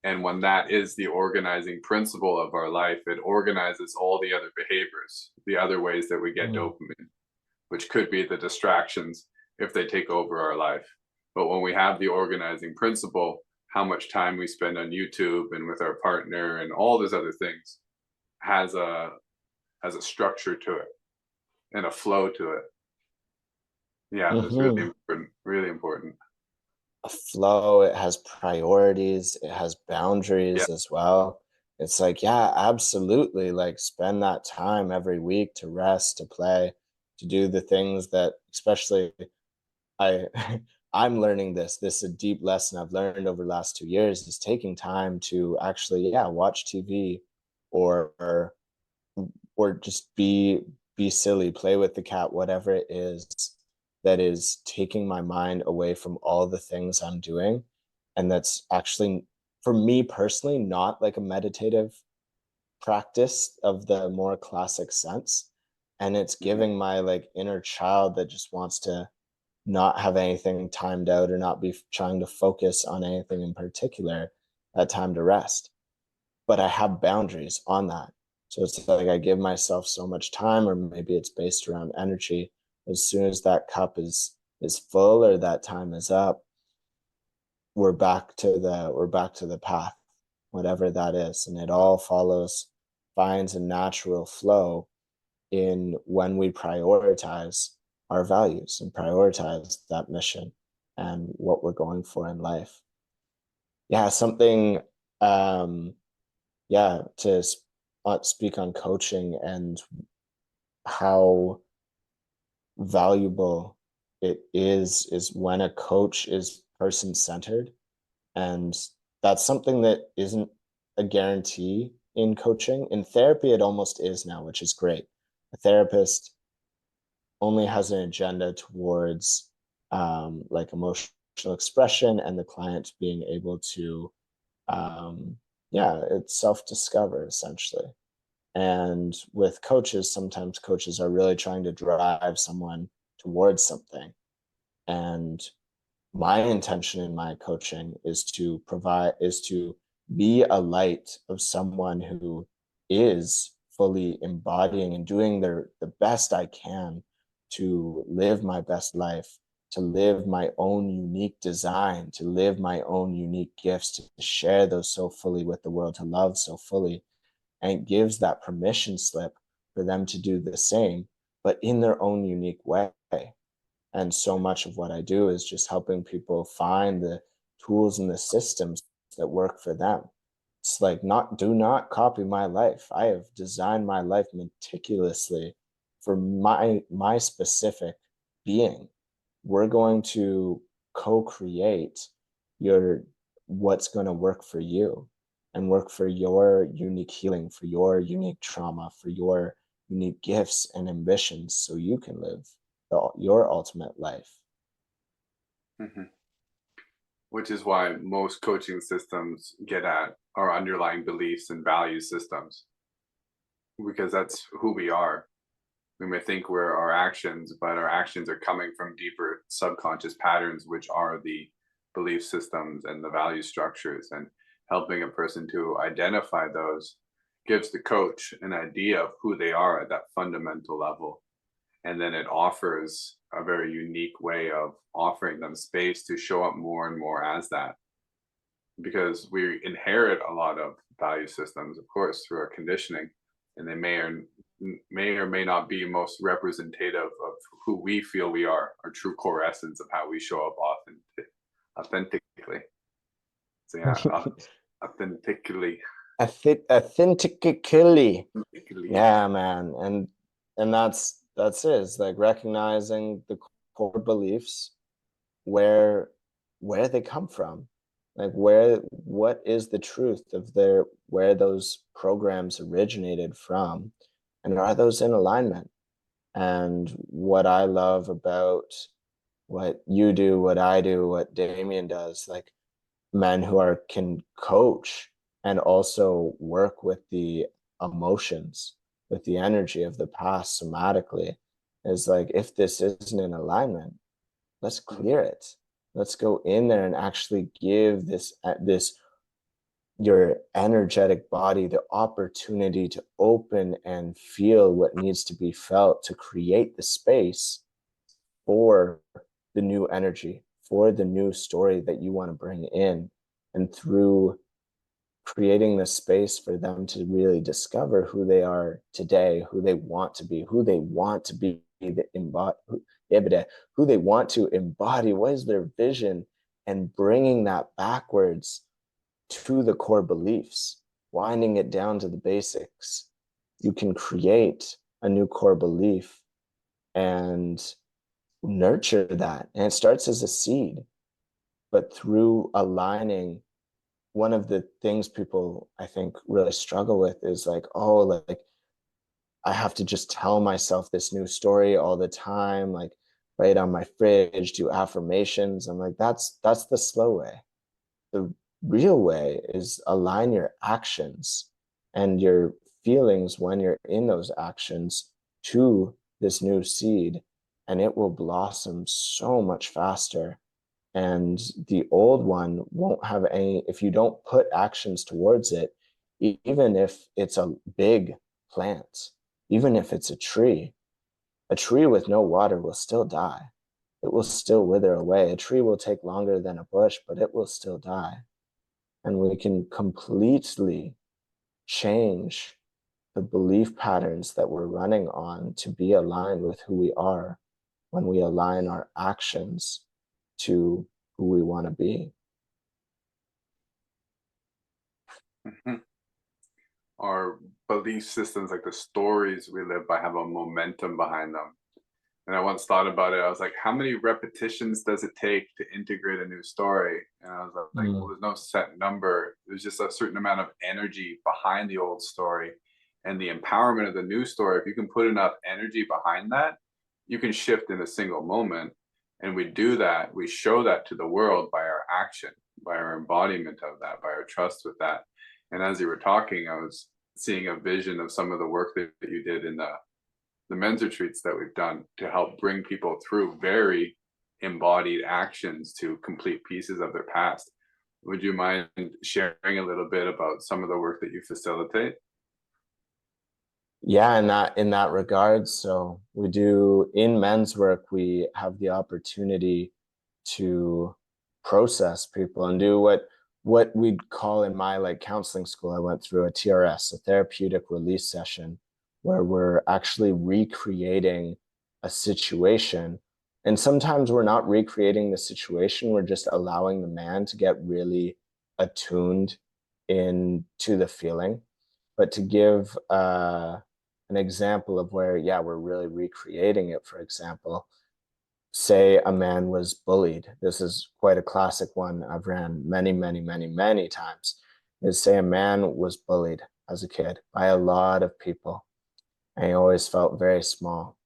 And when that is the organizing principle of our life, it organizes all the other behaviors, the other ways that we get Mm. dopamine, which could be the distractions if they take over our life. But when we have the organizing principle, how much time we spend on YouTube and with our partner and all those other things has a structure to it and a flow to it. Yeah, that's really Mm-hmm. important. Really important. A flow, it has priorities, it has Yeah. boundaries as well. It's like, yeah, absolutely, like spend that time every week to rest, to play, to do the things that, especially I I'm learning this is a deep lesson I've learned over the last 2 years, is taking time to actually, yeah, watch TV, or just be silly, play with the cat, whatever it is that is taking my mind away from all the things I'm doing. And that's actually, for me personally, not like a meditative practice of the more classic sense. And it's Mhm. giving my like inner child that just wants to not have anything timed out or not be trying to focus on anything in particular, that time to rest. But I have boundaries on that. So it's like I give myself so much time, or maybe it's based around energy. As soon as that cup is full or that time is up, we're back to the path, whatever that is. And it all finds a natural flow in when we prioritize our values and prioritize that mission and what we're going for in life. Yeah, something yeah, to speak on coaching and how valuable it is when a coach is person centered. And that's something that isn't a guarantee in coaching. In therapy, it almost is now, which is great. A therapist only has an agenda towards like emotional expression and the client being able to, yeah, it's self-discover essentially. And with coaches, sometimes coaches are really trying to drive someone towards something. And my intention in my coaching is to be a light of someone who is fully embodying and doing the best I can to live my best life, to live my own unique design, to live my own unique gifts, to share those so fully with the world, to love so fully. And it gives that permission slip for them to do the same, but in their own unique way. And so much of what I do is just helping people find the tools and the systems that work for them. It's like, not do not copy my life. I have designed my life meticulously for my specific being. We're going to co-create your what's going to work for you and work for your unique healing, for your unique trauma, for your unique gifts and ambitions, so you can live your ultimate life. Mhm. Which is why most coaching systems get at our underlying beliefs and value systems, because that's who we are. We may think we're our actions, but our actions are coming from deeper subconscious patterns, which are the belief systems and the value structures. And helping a person to identify those gives the coach an idea of who they are at that fundamental level. And then it offers a very unique way of offering them space to show up more and more as that, because we inherit a lot of value systems, of course, through our conditioning, and they may not be most representative of who we feel we are, our true core essence of how we show up authentically. So yeah, authentically. Authentically. Authentically. Yeah, man. And that's it. It's like recognizing the core beliefs, where they come from, like what is the truth of where those programs originated from, and are those in alignment. And what I love about what you do, what I do, what Damien does, like men who are can coach and also work with the emotions, with the energy of the past somatically, is like, if this isn't in alignment, let's clear it. Let's go in there and actually give this your energetic body the opportunity to open and feel what needs to be felt, to create the space for the new energy, for the new story that you want to bring in. And through creating the space for them to really discover who they are today, who they want to be, who they want to be the embody, who they want to embody, what is their vision, and bringing that backwards to the core beliefs, winding it down to the basics. You can create a new core belief and nurture that. And it starts as a seed, but through aligning, one of the things people I think really struggle with is like, oh, like I have to just tell myself this new story all the time, like write on my fridge, do affirmations. I'm like, that's the slow way. The real way is align your actions and your feelings when you're in those actions to this new seed, and it will blossom so much faster. And the old one won't have any, if you don't put actions towards it, even if it's a big plant, even if it's a tree with no water will still die. It will still wither away. A tree will take longer than a bush, but it will still die. And we can completely change the belief patterns that we're running on to be aligned with who we are when we align our actions to who we want to be. Mm-hmm. Our belief systems, like the stories we live by, have a momentum behind them. And I once thought about it. I was like, how many repetitions does it take to integrate a new story? And I was like, well, there's no set number. There's just a certain amount of energy behind the old story and the empowerment of the new story. If you can put enough energy behind that, you can shift in a single moment. And we do that. We show that to the world by our action, by our embodiment of that, by our trust with that. And as you were talking, I was seeing a vision of some of the work that you did in the men's retreats that we've done to help bring people through very embodied actions to complete pieces of their past. Would you mind sharing a little bit about some of the work that you facilitate? Yeah, in that regard, so we do in men's work, we have the opportunity to process people and do what we'd call, in my like counseling school, I went through a TRS, a therapeutic release session, where we're actually recreating a situation. And sometimes we're not recreating the situation, we're just allowing the man to get really attuned into the feeling. But to give an example of where, yeah, we're really recreating it, for example, say a man was bullied. This is quite a classic one I've ran many, many, many, many times. Is say a man was bullied as a kid by a lot of people, and he always felt very small.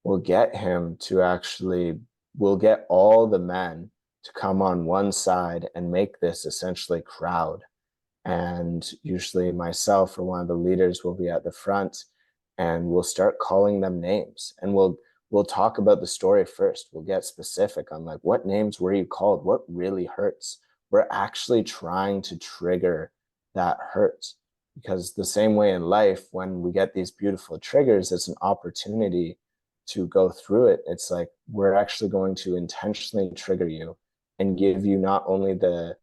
We'll get him to actually, we'll get all the men to come on one side and make this essentially crowd. And usually myself or one of the leaders will be at the front, and we'll start calling them names, and we'll talk about the story first. We'll get specific on like, what names were you called? What really hurts? We're actually trying to trigger that hurt, because the same way in life, when we get these beautiful triggers, it's an opportunity to go through it. It's like, we're actually going to intentionally trigger you and give you not only the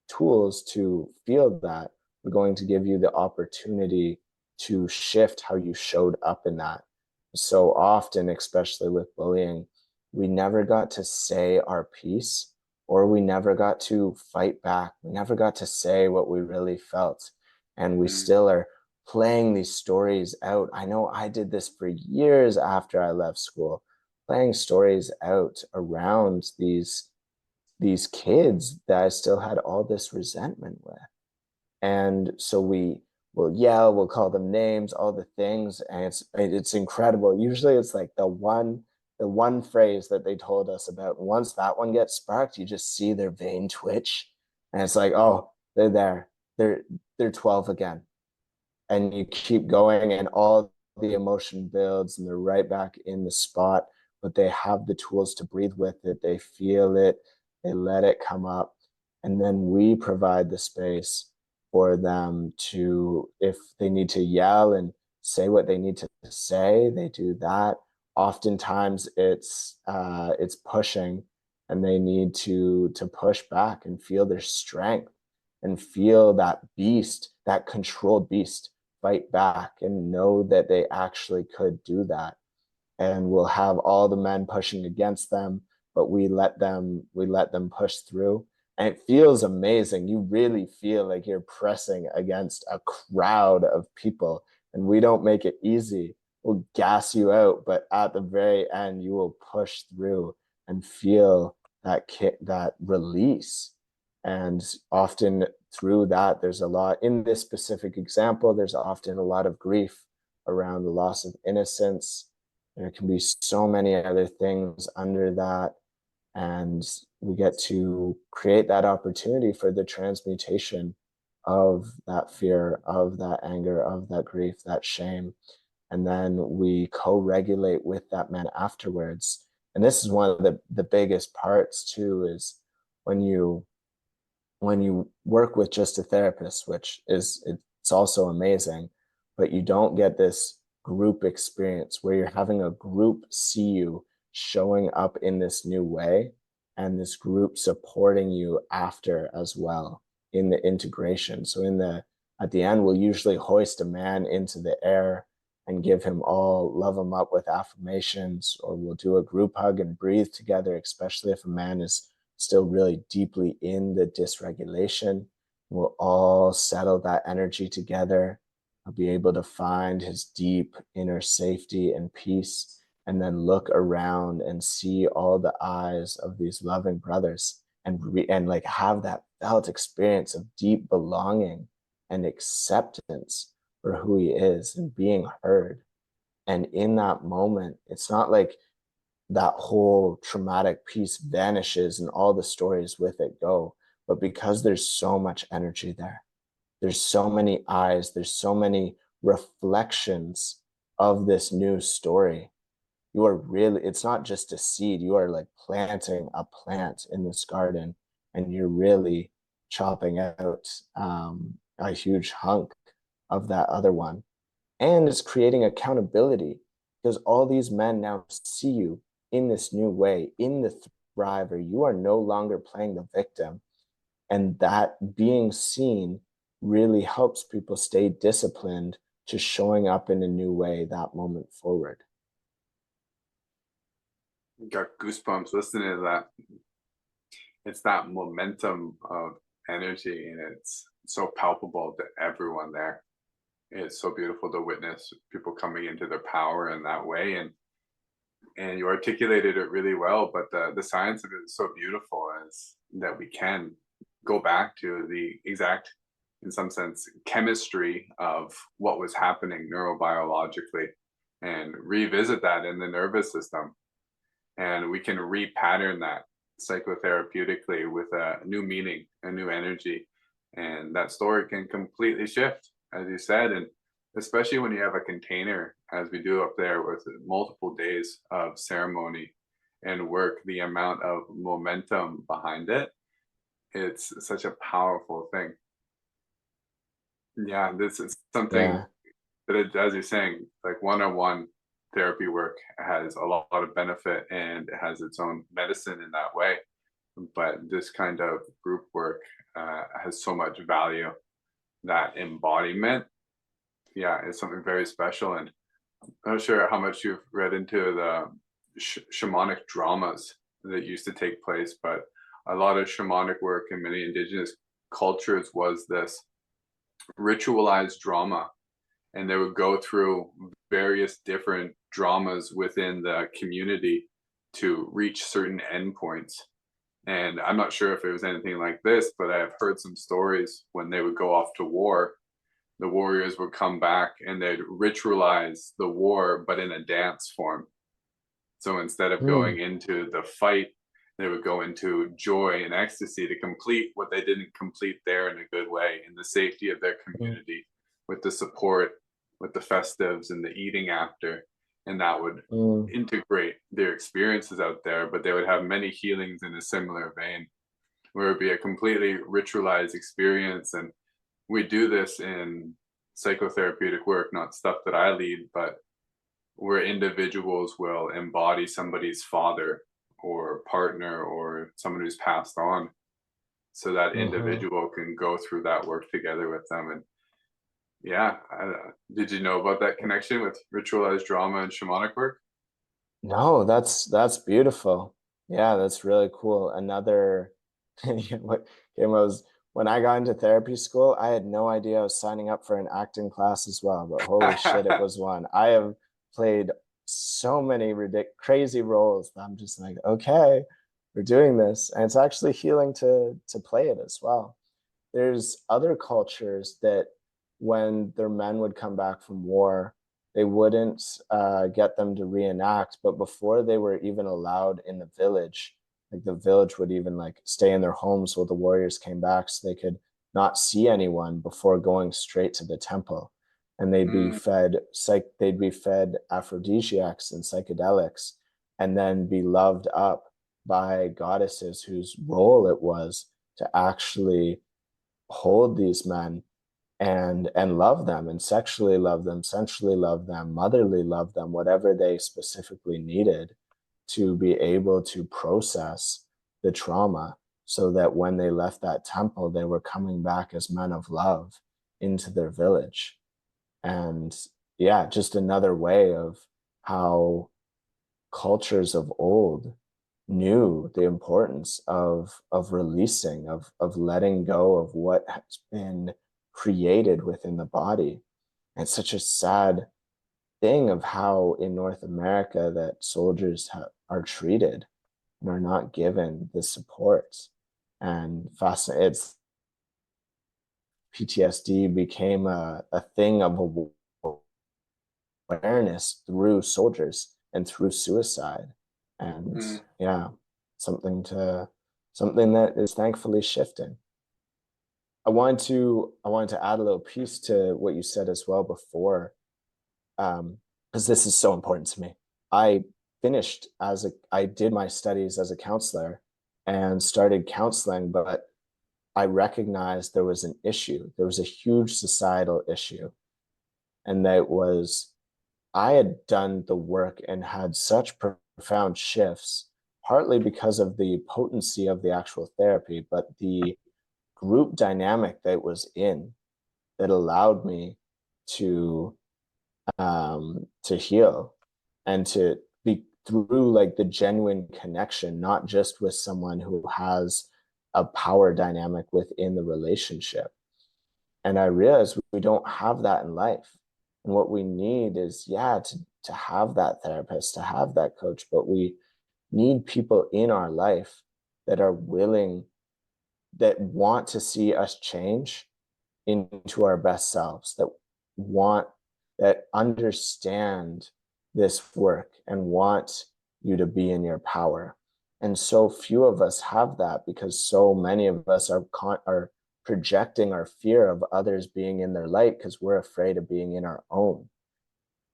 tools to feel that, we're going to give you the opportunity to shift how you showed up in that. So often, especially with bullying, we never got to say our piece, or we never got to fight back. We never got to say what we really felt. And we still are playing these stories out. I know I did this for years after I left school, playing stories out around these kids that I still had all this resentment with. And so we will yell, we'll call them names, all the things, and it's incredible. Usually it's like the one the one phrase that they told us about, once that one gets sparked, you just see their vein twitch, and it's like, oh, they're there, they're 12 again. And you keep going, and all the emotion builds, and they're right back in the spot, but they have the tools to breathe with it. They feel it, they let it come up, and then we provide the space for them to, if they need to yell and say what they need to say, they do that. Oftentimes it's pushing, and they need to push back and feel their strength and feel that beast, that controlled beast, fight back and know that they actually could do that. And we'll have all the men pushing against them, but we let them push through. And it feels amazing. You really feel like you're pressing against a crowd of people, and we don't make it easy. We'll gas you out, but at the very end, you will push through and feel that release. And often through that, there's a lot, in this specific example, there's often a lot of grief around the loss of innocence. There can be so many other things under that. And we get to create that opportunity for the transmutation of that fear, of that anger, of that grief, that shame. And then we co-regulate with that man afterwards. And this is one of the biggest parts too, is when you work with just a therapist, which it's also amazing, but you don't get this group experience where you're having a group see you showing up in this new way, and this group supporting you after as well in the integration. So at the end, we'll usually hoist a man into the air and love him up with affirmations, or we'll do a group hug and breathe together, especially if a man is still really deeply in the dysregulation. We'll all settle that energy together. I'll be able to find his deep inner safety and peace, and then look around and see all the eyes of these loving brothers, and like have that felt experience of deep belonging and acceptance for who he is and being heard. And in that moment, it's not like that whole traumatic piece vanishes and all the stories with it go, but because there's so much energy there, there's so many eyes, there's so many reflections of this new story. It's not just a seed, you are like planting a plant in this garden, and you're really chopping out a huge hunk of that other one. And it's creating accountability, because all these men now see you in this new way, in the thriver. You are no longer playing the victim. And that being seen really helps people stay disciplined to showing up in a new way that moment forward. Got goosebumps listening to that. It's that momentum of energy, and it's so palpable to everyone there. It's so beautiful to witness people coming into their power in that way, and you articulated it really well. But the science of it is so beautiful, is that we can go back to the exact, in some sense, chemistry of what was happening neurobiologically, and revisit that in the nervous system. And we can repattern that psychotherapeutically with a new meaning, a new energy. And that story can completely shift, as you said. And especially when you have a container, as we do up there, with multiple days of ceremony and work, the amount of momentum behind it, it's such a powerful thing. Yeah, this is something that, as you're saying, like one-on-one therapy work has a lot of benefit, and it has its own medicine in that way. But this kind of group work has so much value. That embodiment, yeah, is something very special. And I'm not sure how much you've read into the shamanic dramas that used to take place, but a lot of shamanic work in many indigenous cultures was this ritualized drama, and they would go through various different dramas within the community to reach certain endpoints. And I'm not sure if it was anything like this, but I've heard some stories when they would go off to war, the warriors would come back and they'd ritualize the war, but in a dance form. So instead of Mm, going into the fight, they would go into joy and ecstasy to complete what they didn't complete there in a good way, in the safety of their mm, community, with the support, with the festives and the eating after. And that would mm, integrate their experiences out there, but they would have many healings in a similar vein, where it would be a completely ritualized experience. And we do this in psychotherapeutic work, not stuff that I lead, but where individuals will embody somebody's father or partner or someone who's passed on, so that mhm. individual can go through that work together with them. And yeah, did you know about that connection with ritualized drama and shamanic work? No, that's beautiful. Yeah, that's really cool. Another what it was when I got into therapy school, I had no idea I was signing up for an acting class as well, but holy shit, it was one. I have played so many crazy roles that I'm just like, okay, we're doing this. And it's actually healing to play it as well. There's other cultures that when their men would come back from war, they wouldn't get them to reenact, but before they were even allowed in the village, like the village would even like stay in their homes while the warriors came back so they could not see anyone before going straight to the temple. And Mm, they'd be fed aphrodisiacs and psychedelics, and then be loved up by goddesses whose role it was to actually hold these men and love them and sexually love them, sensually love them, motherly love them, whatever they specifically needed to be able to process the trauma, so that when they left that temple they were coming back as men of love into their village. And yeah, just another way of how cultures of old knew the importance of releasing, of letting go of what has been created within the body. And it's such a sad thing of how in North America that soldiers are treated and are not given the support. And it's PTSD became a thing of awareness through soldiers and through suicide. And mm. yeah, something to something that is thankfully shifting. I wanted to add a little piece to what you said as well before, because this is so important to me. I I did my studies as a counselor and started counseling, but I recognized there was an issue. There was a huge societal issue, and that was I had done the work and had such profound shifts, partly because of the potency of the actual therapy, but the group dynamic that was in that allowed me to to heal and to be through like the genuine connection, not just with someone who has a power dynamic within the relationship. And I realized we don't have that in life. And what we need is, yeah, to have that therapist, to have that coach, but we need people in our life that are willing, that want to see us change into our best selves, that want, that understand this work and want you to be in your power. And so few of us have that because so many of us are projecting our fear of others being in their light because we're afraid of being in our own.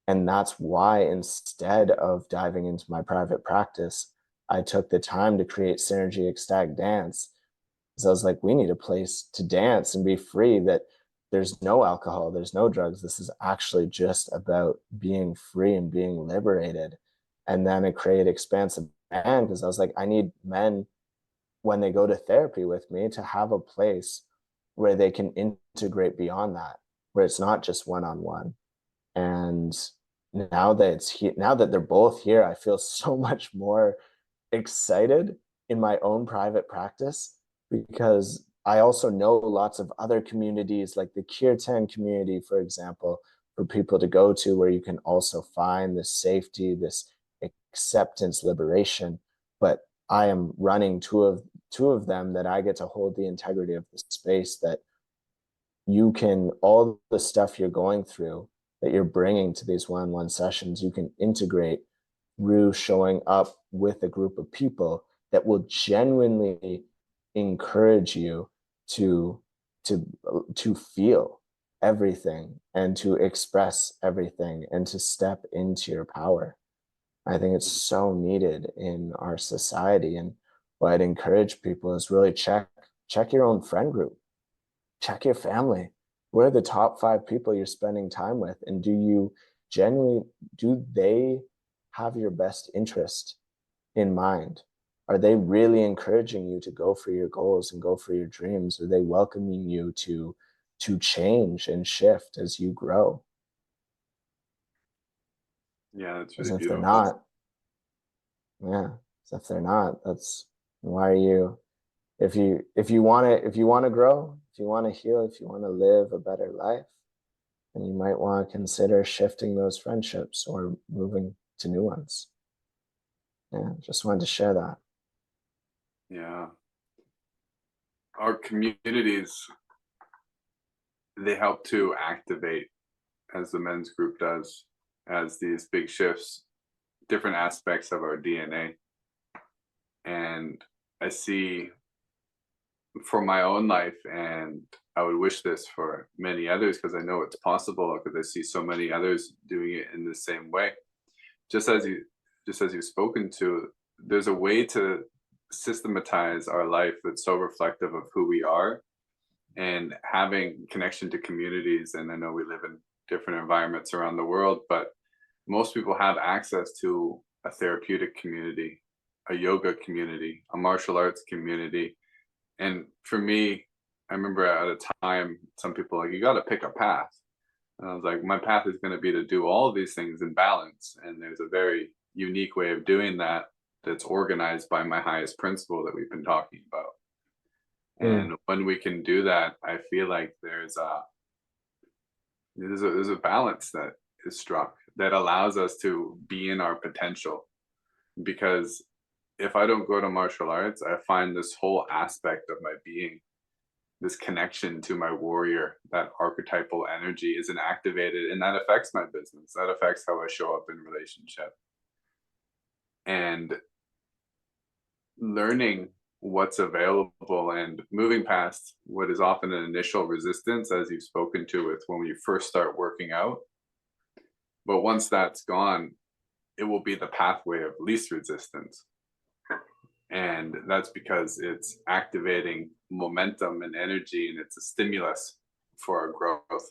And that's why instead of diving into my private practice, I took the time to create Synergy Ecstatic Dance. So I was like, we need a place to dance and be free, that there's no alcohol, there's no drugs. This is actually just about being free and being liberated. And then I created Expansive Man because I was like, I need men when they go to therapy with me to have a place where they can integrate beyond that, where it's not just one-on-one. And now that they're both here, I feel so much more excited in my own private practice, because I also know lots of other communities like the kirtan community, for example, for people to go to, where you can also find this safety, this acceptance, liberation. But I am running two of them that I get to hold the integrity of the space, that you can, all the stuff you're going through that you're bringing to these one-on-one sessions, you can integrate through showing up with a group of people that will genuinely encourage you to to feel everything and to express everything and to step into your power. I think it's so needed in our society. And what I'd encourage people is really check your own friend group, check your family. What are the top 5 people you're spending time with? And do they have your best interest in mind? Are they really encouraging you to go for your goals and go for your dreams? Are they welcoming you to change and shift as you grow? Yeah, that's Because really if they're beautiful. not, yeah, if they're not, that's why are you if you want to grow, if you want to heal, if you want to live a better life, then you might want to consider shifting those friendships or moving to new ones. Yeah, just wanted to share that. Yeah. Our communities, they help to activate, as the men's group does, as these big shifts, different aspects of our DNA. And I see for my own life, and I would wish this for many others because I know it's possible, because I see so many others doing it in the same way. Just as you've spoken to, there's a way to systematize our life that's so reflective of who we are, and having connection to communities. And I know we live in different environments around the world, but most people have access to a therapeutic community, a yoga community, a martial arts community. And for me, I remember at a time, some people were like, you got to pick a path. And I was like, my path is going to be to do all of these things in balance. And there's a very unique way of doing that that's organized by my highest principle that we've been talking about. Mm. And when we can do that, I feel like there's a balance that is struck that allows us to be in our potential. Because if I don't go to martial arts, I find this whole aspect of my being, this connection to my warrior, that archetypal energy isn't activated, and that affects my business. That affects how I show up in relationship. And learning what's available and moving past what is often an initial resistance, as you've spoken to with when you first start working out. But once that's gone, it will be the pathway of least resistance. And that's because it's activating momentum and energy, and it's a stimulus for our growth.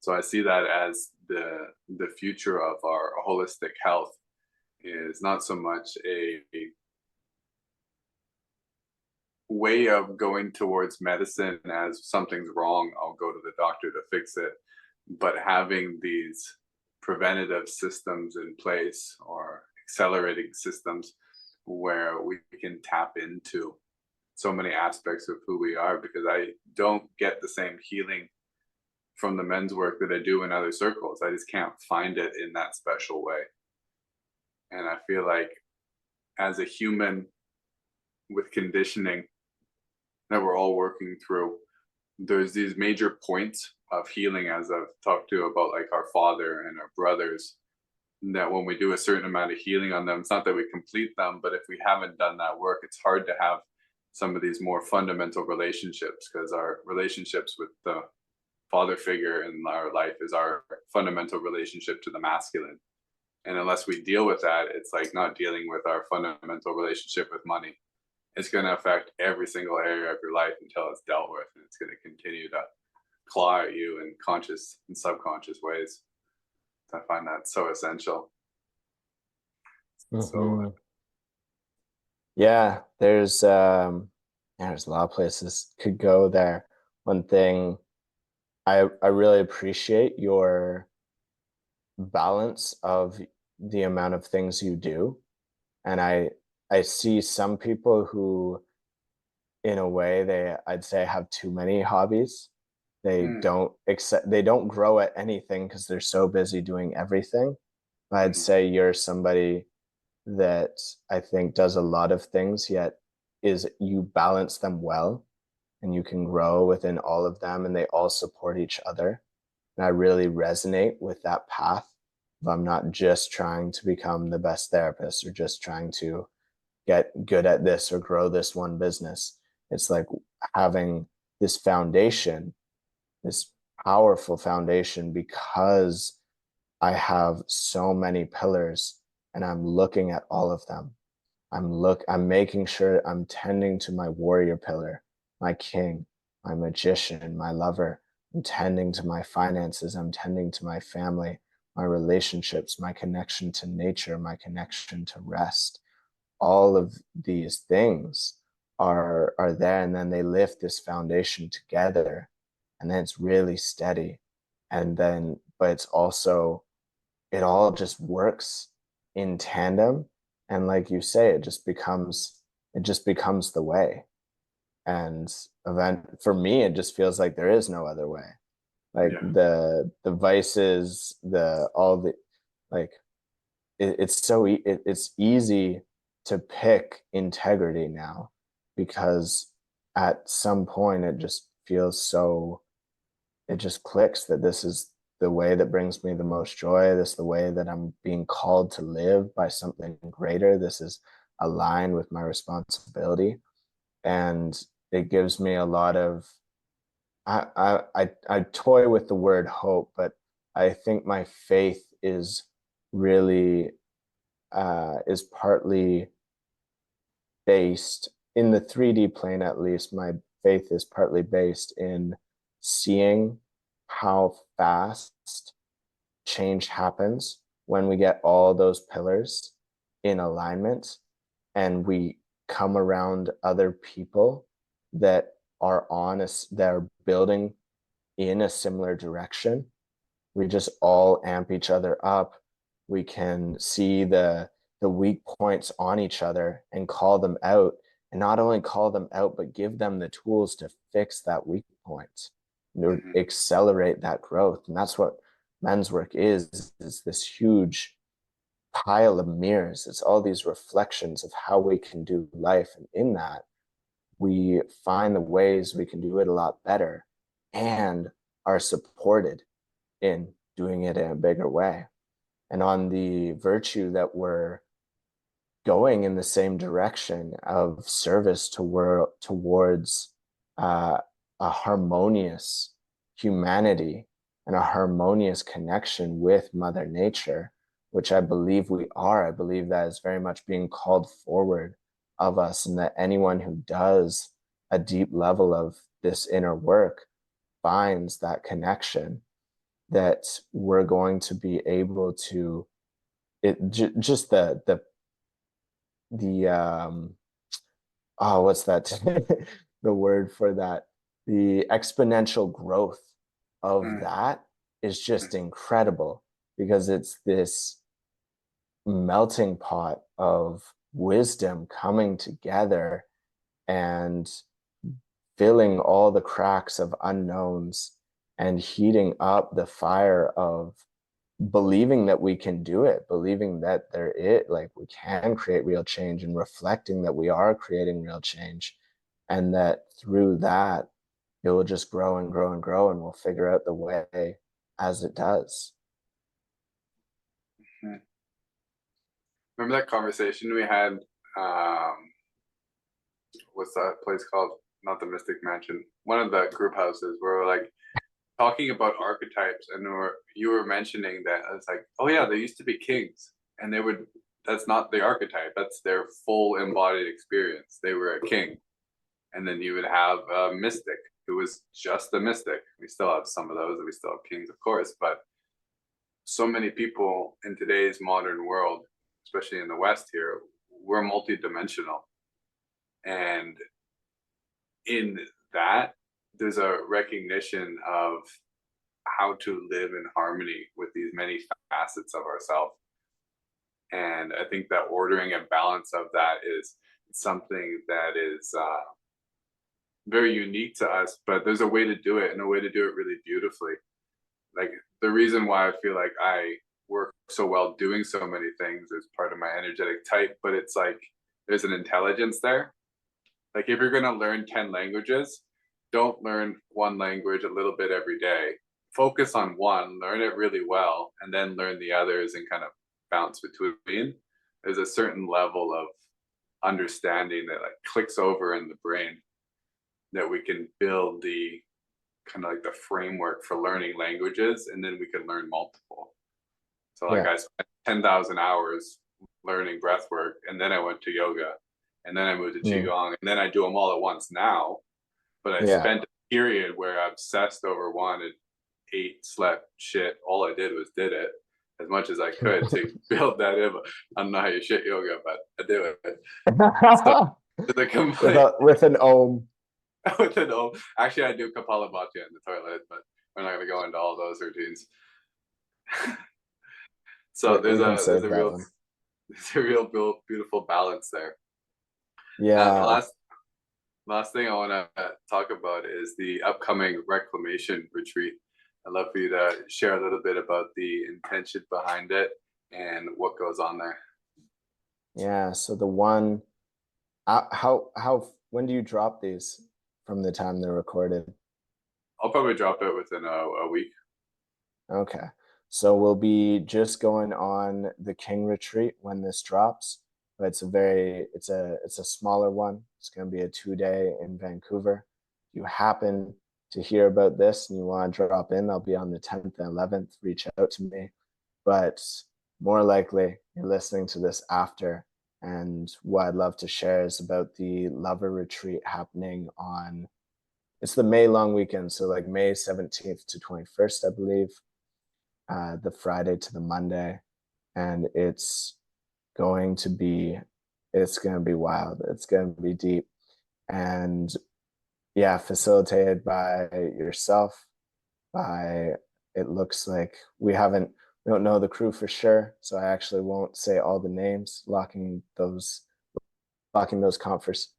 So I see that as the future of our holistic health is not so much a way of going towards medicine as something's wrong, I'll go to the doctor to fix it, but having these preventative systems in place, or accelerating systems, where we can tap into so many aspects of who we are. Because I don't get the same healing from the men's work that I do in other circles. I just can't find it in that special way. And I feel like, as a human with conditioning that we're all working through, there's these major points of healing, as I've talked to about, like our father and our brothers, that when we do a certain amount of healing on them, it's not that we complete them, but if we haven't done that work, it's hard to have some of these more fundamental relationships, because our relationships with the father figure in our life is our fundamental relationship to the masculine. And unless we deal with that, it's like not dealing with our fundamental relationship with money. It's going to affect every single area of your life until it's dealt with, and it's going to continue to claw at you in conscious and subconscious ways. So I find that so essential. So Yeah, there's a lot of places could go there. One thing I really appreciate your balance of the amount of things you do. And I see some people who, in a way, I'd say have too many hobbies. They don't grow at anything because they're so busy doing everything. I'd say you're somebody that I think does a lot of things, yet you balance them well, and you can grow within all of them, and they all support each other. And I really resonate with that path I'm not just trying to become the best therapist or just trying to get good at this or grow this one business. It's like having this foundation, this powerful foundation, because I have so many pillars and I'm looking at all of them. I'm making sure I'm tending to my warrior pillar, my king, my magician, my lover. I'm tending to my finances. I'm tending to my family, my relationships, my connection to nature, my connection to rest. All of these things are there, and then they lift this foundation together, and then it's really steady. And then, but it's also, it all just works in tandem, and like you say, it just becomes the way. And event for me, it just feels like there is no other way. Like Yeah. the vices, the all the like it's so it's easy to pick integrity now, because at some point it just feels so, it just clicks that this is the way that brings me the most joy. This is the way that I'm being called to live by something greater. This is aligned with my responsibility. And it gives me a lot of, I toy with the word hope, but I think my faith is really is partly based in the 3D plane. At least my faith is partly based in seeing how fast change happens when we get all those pillars in alignment, and we come around other people that are on us, that are building in a similar direction. We just all amp each other up. We can see the weak points on each other and call them out, and not only call them out, but give them the tools to fix that weak point, Mm-hmm. accelerate that growth. And that's what men's work is this huge pile of mirrors. It's all these reflections of how we can do life, and in that we find the ways we can do it a lot better, and are supported in doing it in a bigger way. And on the virtue that we're going in the same direction of service towards uh, a harmonious humanity and a harmonious connection with Mother Nature, which I believe we are. I believe that is very much being called forward of us, and that anyone who does a deep level of this inner work finds that connection, that we're going to be able to, just the oh, what's that? The word for that, the exponential growth of that is just incredible, because it's this melting pot of wisdom coming together and filling all the cracks of unknowns, and heating up the fire of believing that we can do it, believing that like we can create real change, and reflecting that we are creating real change, and that through that it will just grow and grow and grow, and we'll figure out the way as it does. Mm-hmm. Remember that conversation we had? Um, what's that place called? Not the Mystic Mansion. One of the group houses where we're like talking about archetypes, and you were mentioning that it's like, oh yeah, there used to be kings, and they would. That's not the archetype. That's their full embodied experience. They were a king, and then you would have a mystic who was just a mystic. We still have some of those, and we still have kings, of course, but so many people in today's modern world, especially in the West here, we're multidimensional. And in that, there's a recognition of how to live in harmony with these many facets of ourselves. And I think that ordering and balance of that is something that is very unique to us, but there's a way to do it, and a way to do it really beautifully. Like, the reason why I feel like I work so well doing so many things is part of my energetic type, but it's like there's an intelligence there. Like, if you're going to learn 10 languages, don't learn one language a little bit every day. focus on one, learn it really well, and then learn the others and kind of bounce between, there's a certain level of understanding that like clicks over in the brain that we can build the kind of like the framework for learning languages, and then we can learn multiple. So like Yeah. I spent 10,000 hours learning breath work, and then I went to yoga, and then I moved to qigong, and then I do them all at once now. But I Yeah. spent a period where I obsessed over one and ate, slept, shit. All I did was did it as much as I could to build that in. I don't know how you shit yoga, but I do it. So the complete with an ohm. with an old, actually I do Kapalabhati in the toilet, but we're not gonna go into all those routines. So We can save that one. there's a real beautiful balance there. And Yeah. last thing I want to talk about is the upcoming reclamation retreat. I'd love for you to share a little bit about the intention behind it and what goes on there. Yeah. So the one, when do you drop these from the time they're recorded? I'll probably drop it within a week. Okay. So we'll be just going on the King retreat when this drops, but it's a smaller one. It's going to be a 2-day in Vancouver. If you happen to hear about this and you want to drop in, I'll be on the 10th and 11th. Reach out to me. But more likely, you're listening to this after. And what I'd love to share is about the Lover Retreat happening on, it's the May long weekend. So like May 17th to 21st, I believe, the Friday to the Monday. And it's going to be wild. It's going to be deep. And yeah, facilitated by yourself, it looks like we don't know the crew for sure, so I actually won't say all the names, locking those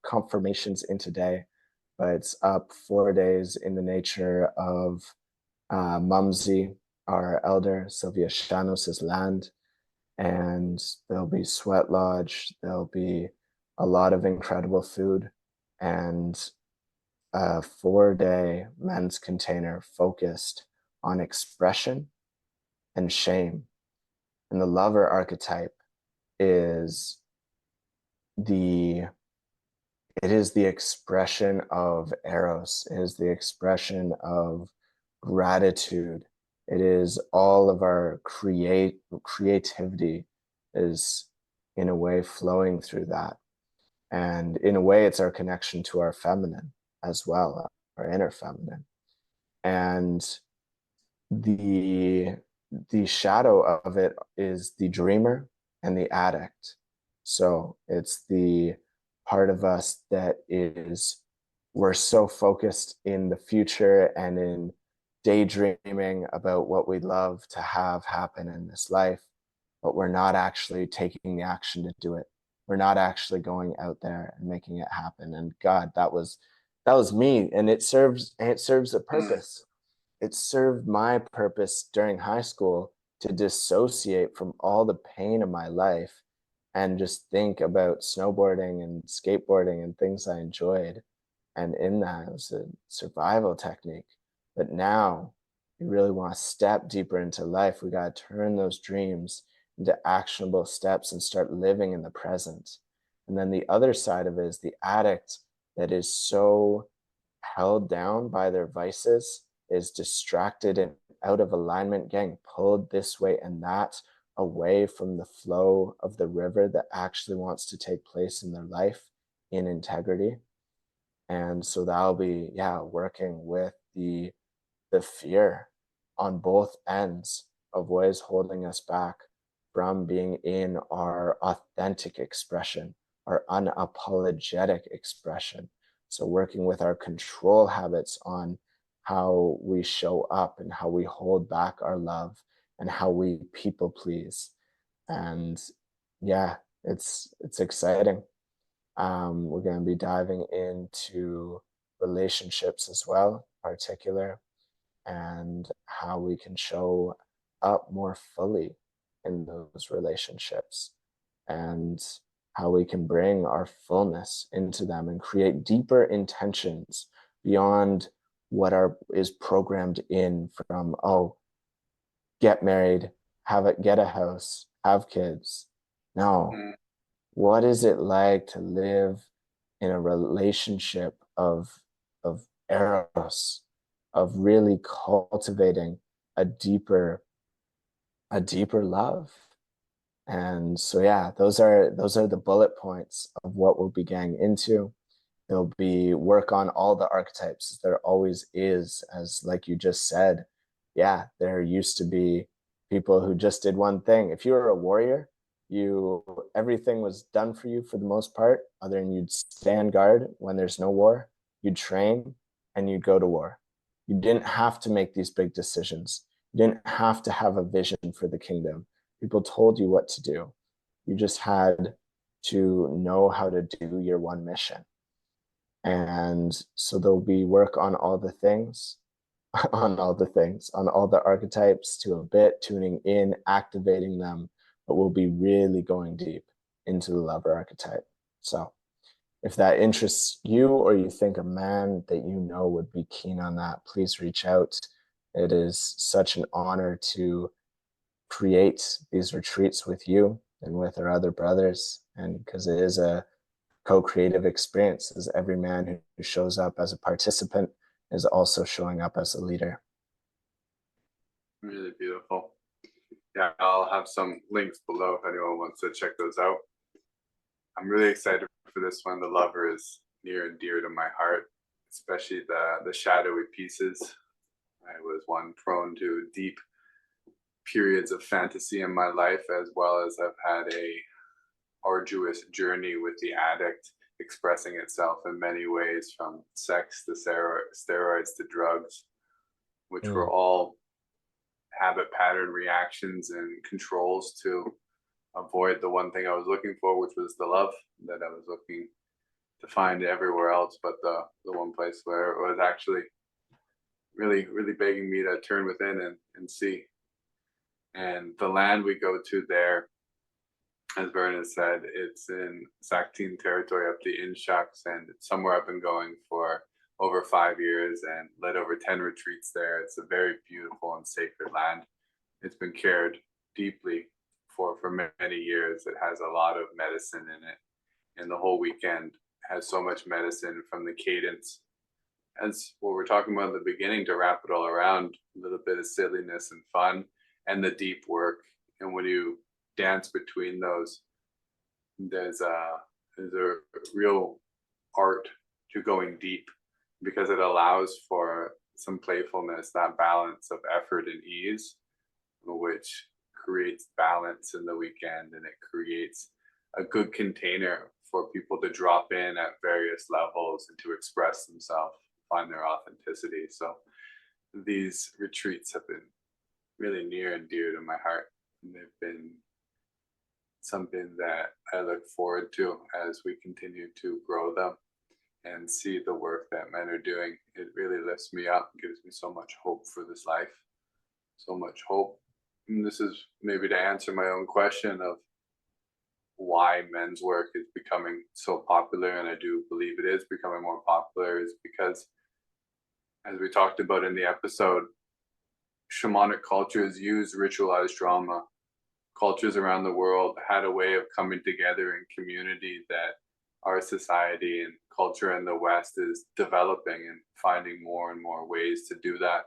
confirmations in today. But it's up 4 days in the nature of Mumsy, our elder, Sylvia Shanos' land, and there'll be sweat lodge, there'll be a lot of incredible food, and a 4-day men's container focused on expression and shame. And the lover archetype is the expression of eros. It is the expression of gratitude. It is all of our creativity is in a way flowing through that. And in a way, it's our connection to our feminine as well, our inner feminine. And the shadow of it is the dreamer and the addict. So it's the part of us that we're so focused in the future and in daydreaming about what we'd love to have happen in this life, but we're not actually taking the action to do it. We're not actually going out there and making it happen. And God, that was me. And it serves a purpose. It served my purpose during high school to dissociate from all the pain of my life and just think about snowboarding and skateboarding and things I enjoyed. And in that, it was a survival technique. But now we really want to step deeper into life. We got to turn those dreams into actionable steps and start living in the present. And then the other side of it is the addict that is so held down by their vices, is distracted and out of alignment, getting pulled this way and that, away from the flow of the river that actually wants to take place in their life in integrity. And so that'll be, working with the fear on both ends of what is holding us back from being in our authentic expression, our unapologetic expression. So working with our control habits on how we show up and how we hold back our love and how we people please. And yeah, it's exciting. We're going to be diving into relationships as well, particular, and how we can show up more fully in those relationships, and how we can bring our fullness into them and create deeper intentions beyond is programmed in from, oh, get married, get a house, have kids. No. Mm. What is it like to live in a relationship of eros, of really cultivating a deeper love? And so yeah, those are the bullet points of what we'll be getting into. There'll be work on all the archetypes. There always is, as like you just said. Yeah, there used to be people who just did one thing. If you were a warrior, everything was done for you for the most part, other than you'd stand guard when there's no war, you'd train, and you'd go to war. You didn't have to make these big decisions. You didn't have to have a vision for the kingdom. People told you what to do. You just had to know how to do your one mission. And so there'll be work on all the things, on all the archetypes to a bit, tuning in, activating them, but we'll be really going deep into the lover archetype. So if that interests you, or you think a man that you know would be keen on that, please reach out. It is such an honor to create these retreats with you and with our other brothers, and because it is a co-creative experience, as every man who shows up as a participant is also showing up as a leader. Really beautiful. Yeah, I'll have some links below if anyone wants to check those out. I'm really excited for this one. The lover is near and dear to my heart, especially the shadowy pieces. I was one prone to deep periods of fantasy in my life, as well as I've had a arduous journey with the addict, expressing itself in many ways, from sex to steroids to drugs, which were all habit pattern reactions and controls to avoid the one thing I was looking for, which was the love that I was looking to find everywhere else, but the one place where it was actually really, really begging me to turn within and see. And the land we go to there, as Vern said, it's in Saktine territory up the Inshucks, and it's somewhere I've been going for over 5 years and led over 10 retreats there. It's a very beautiful and sacred land. It's been cared deeply for many years. It has a lot of medicine in it, and the whole weekend has so much medicine, from the cadence, as what we're talking about at the beginning, to wrap it all around, a little bit of silliness and fun, and the deep work. And when you dance between those, there's a real art to going deep, because it allows for some playfulness, that balance of effort and ease, which creates balance in the weekend, and it creates a good container for people to drop in at various levels and to express themselves, find their authenticity. So these retreats have been really near and dear to my heart, and they've been something that I look forward to as we continue to grow them and see the work that men are doing. It really lifts me up, gives me so much hope for this life, so much hope. And this is maybe to answer my own question of why men's work is becoming so popular, and I do believe it is becoming more popular, is because, as we talked about in the episode, shamanic cultures use ritualized drama. Cultures around the world had a way of coming together in community that our society and culture in the West is developing and finding more and more ways to do that,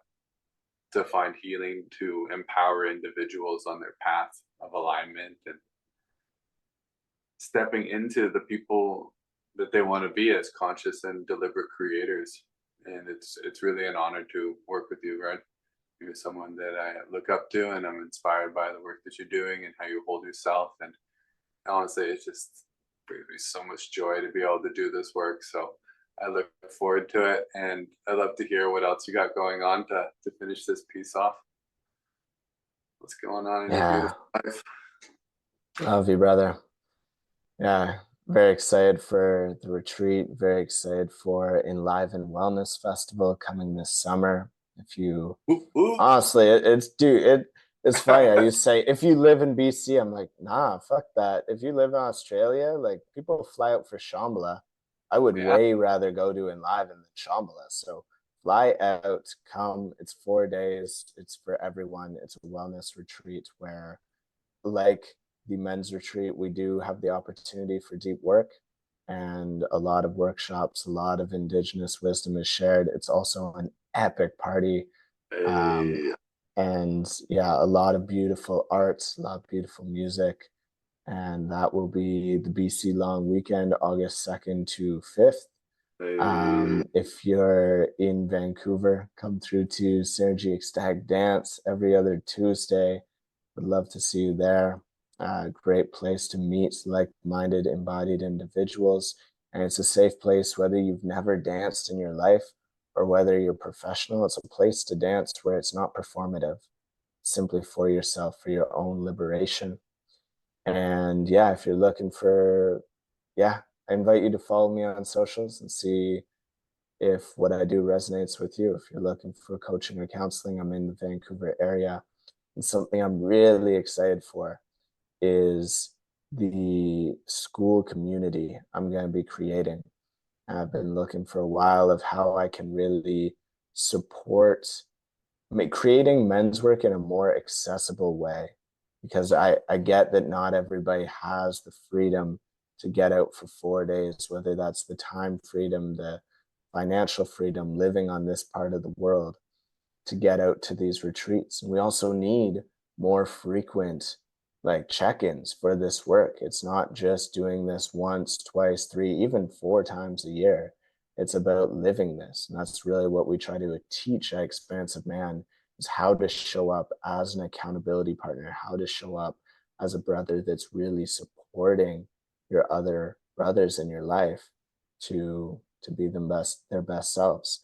to find healing, to empower individuals on their path of alignment and stepping into the people that they want to be as conscious and deliberate creators. And it's really an honor to work with you, Vern. You're someone that I look up to, and I'm inspired by the work that you're doing and how you hold yourself. And honestly, it just brings me so much joy to be able to do this work. So I look forward to it, and I'd love to hear what else you got going on to finish this piece off. What's going on in your beautiful life? Love you, brother. Yeah, very excited for the retreat. Very excited for Enliven Wellness Festival coming this summer. If you honestly, it's funny. I used to say, if you live in BC, I'm like, nah, fuck that. If you live in Australia, like, people fly out for Shambhala. I would way rather go to Enliven than Shambhala. So fly out, come. It's 4 days. It's for everyone. It's a wellness retreat where, like the men's retreat, we do have the opportunity for deep work and a lot of workshops, a lot of indigenous wisdom is shared. It's also an epic party. Um, Hey, and yeah, a lot of beautiful arts, a lot of beautiful music. And that will be the BC Long Weekend, August 2nd to 5th. hey, If you're in Vancouver, come through to Synergy Ecstatic Dance every other Tuesday. Would love to see you there. Great place to meet like-minded, embodied individuals. And it's a safe place, whether you've never danced in your life or whether you're professional. It's a place to dance where it's not performative, simply for yourself, for your own liberation. And yeah, if you're looking for, yeah, I invite you to follow me on socials and see if what I do resonates with you. If you're looking for coaching or counseling, I'm in the Vancouver area. And something I'm really excited for is the school community I'm going to be creating. I've been looking for a while of how I can really support creating men's work in a more accessible way, because I get that not everybody has the freedom to get out for 4 days, whether that's the time freedom, the financial freedom, living on this part of the world, to get out to these retreats. And we also need more frequent like check-ins for this work. It's not just doing this once, twice, three, even 4 times a year. It's about living this. And that's really what we try to teach at Expansive Man, is how to show up as an accountability partner, how to show up as a brother that's really supporting your other brothers in your life to be their best selves.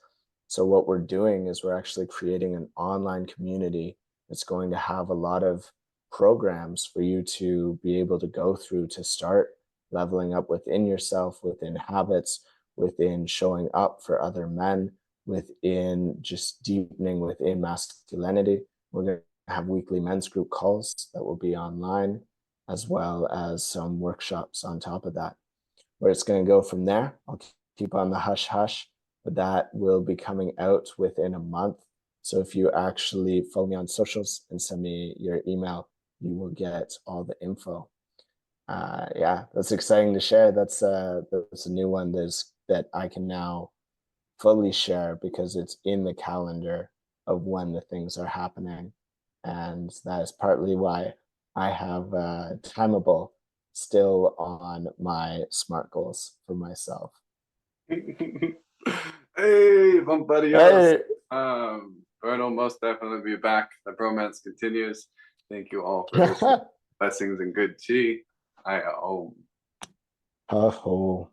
So what we're doing is we're actually creating an online community that's going to have a lot of programs for you to be able to go through to start leveling up within yourself, within habits, within showing up for other men, within just deepening within masculinity. We're going to have weekly men's group calls that will be online, as well as some workshops on top of that. Where it's going to go from there, I'll keep on the hush hush, but that will be coming out within a month. So if you actually follow me on socials and send me your email, you will get all the info. Yeah, that's exciting to share. That's a new one that I can now fully share because it's in the calendar of when the things are happening. And that is partly why I have Timeable still on my SMART goals for myself. hey, Bumpadios. Hey, Vern will most definitely be back. The bromance continues. Thank you all for listening. Blessings and good chi. I ho ho.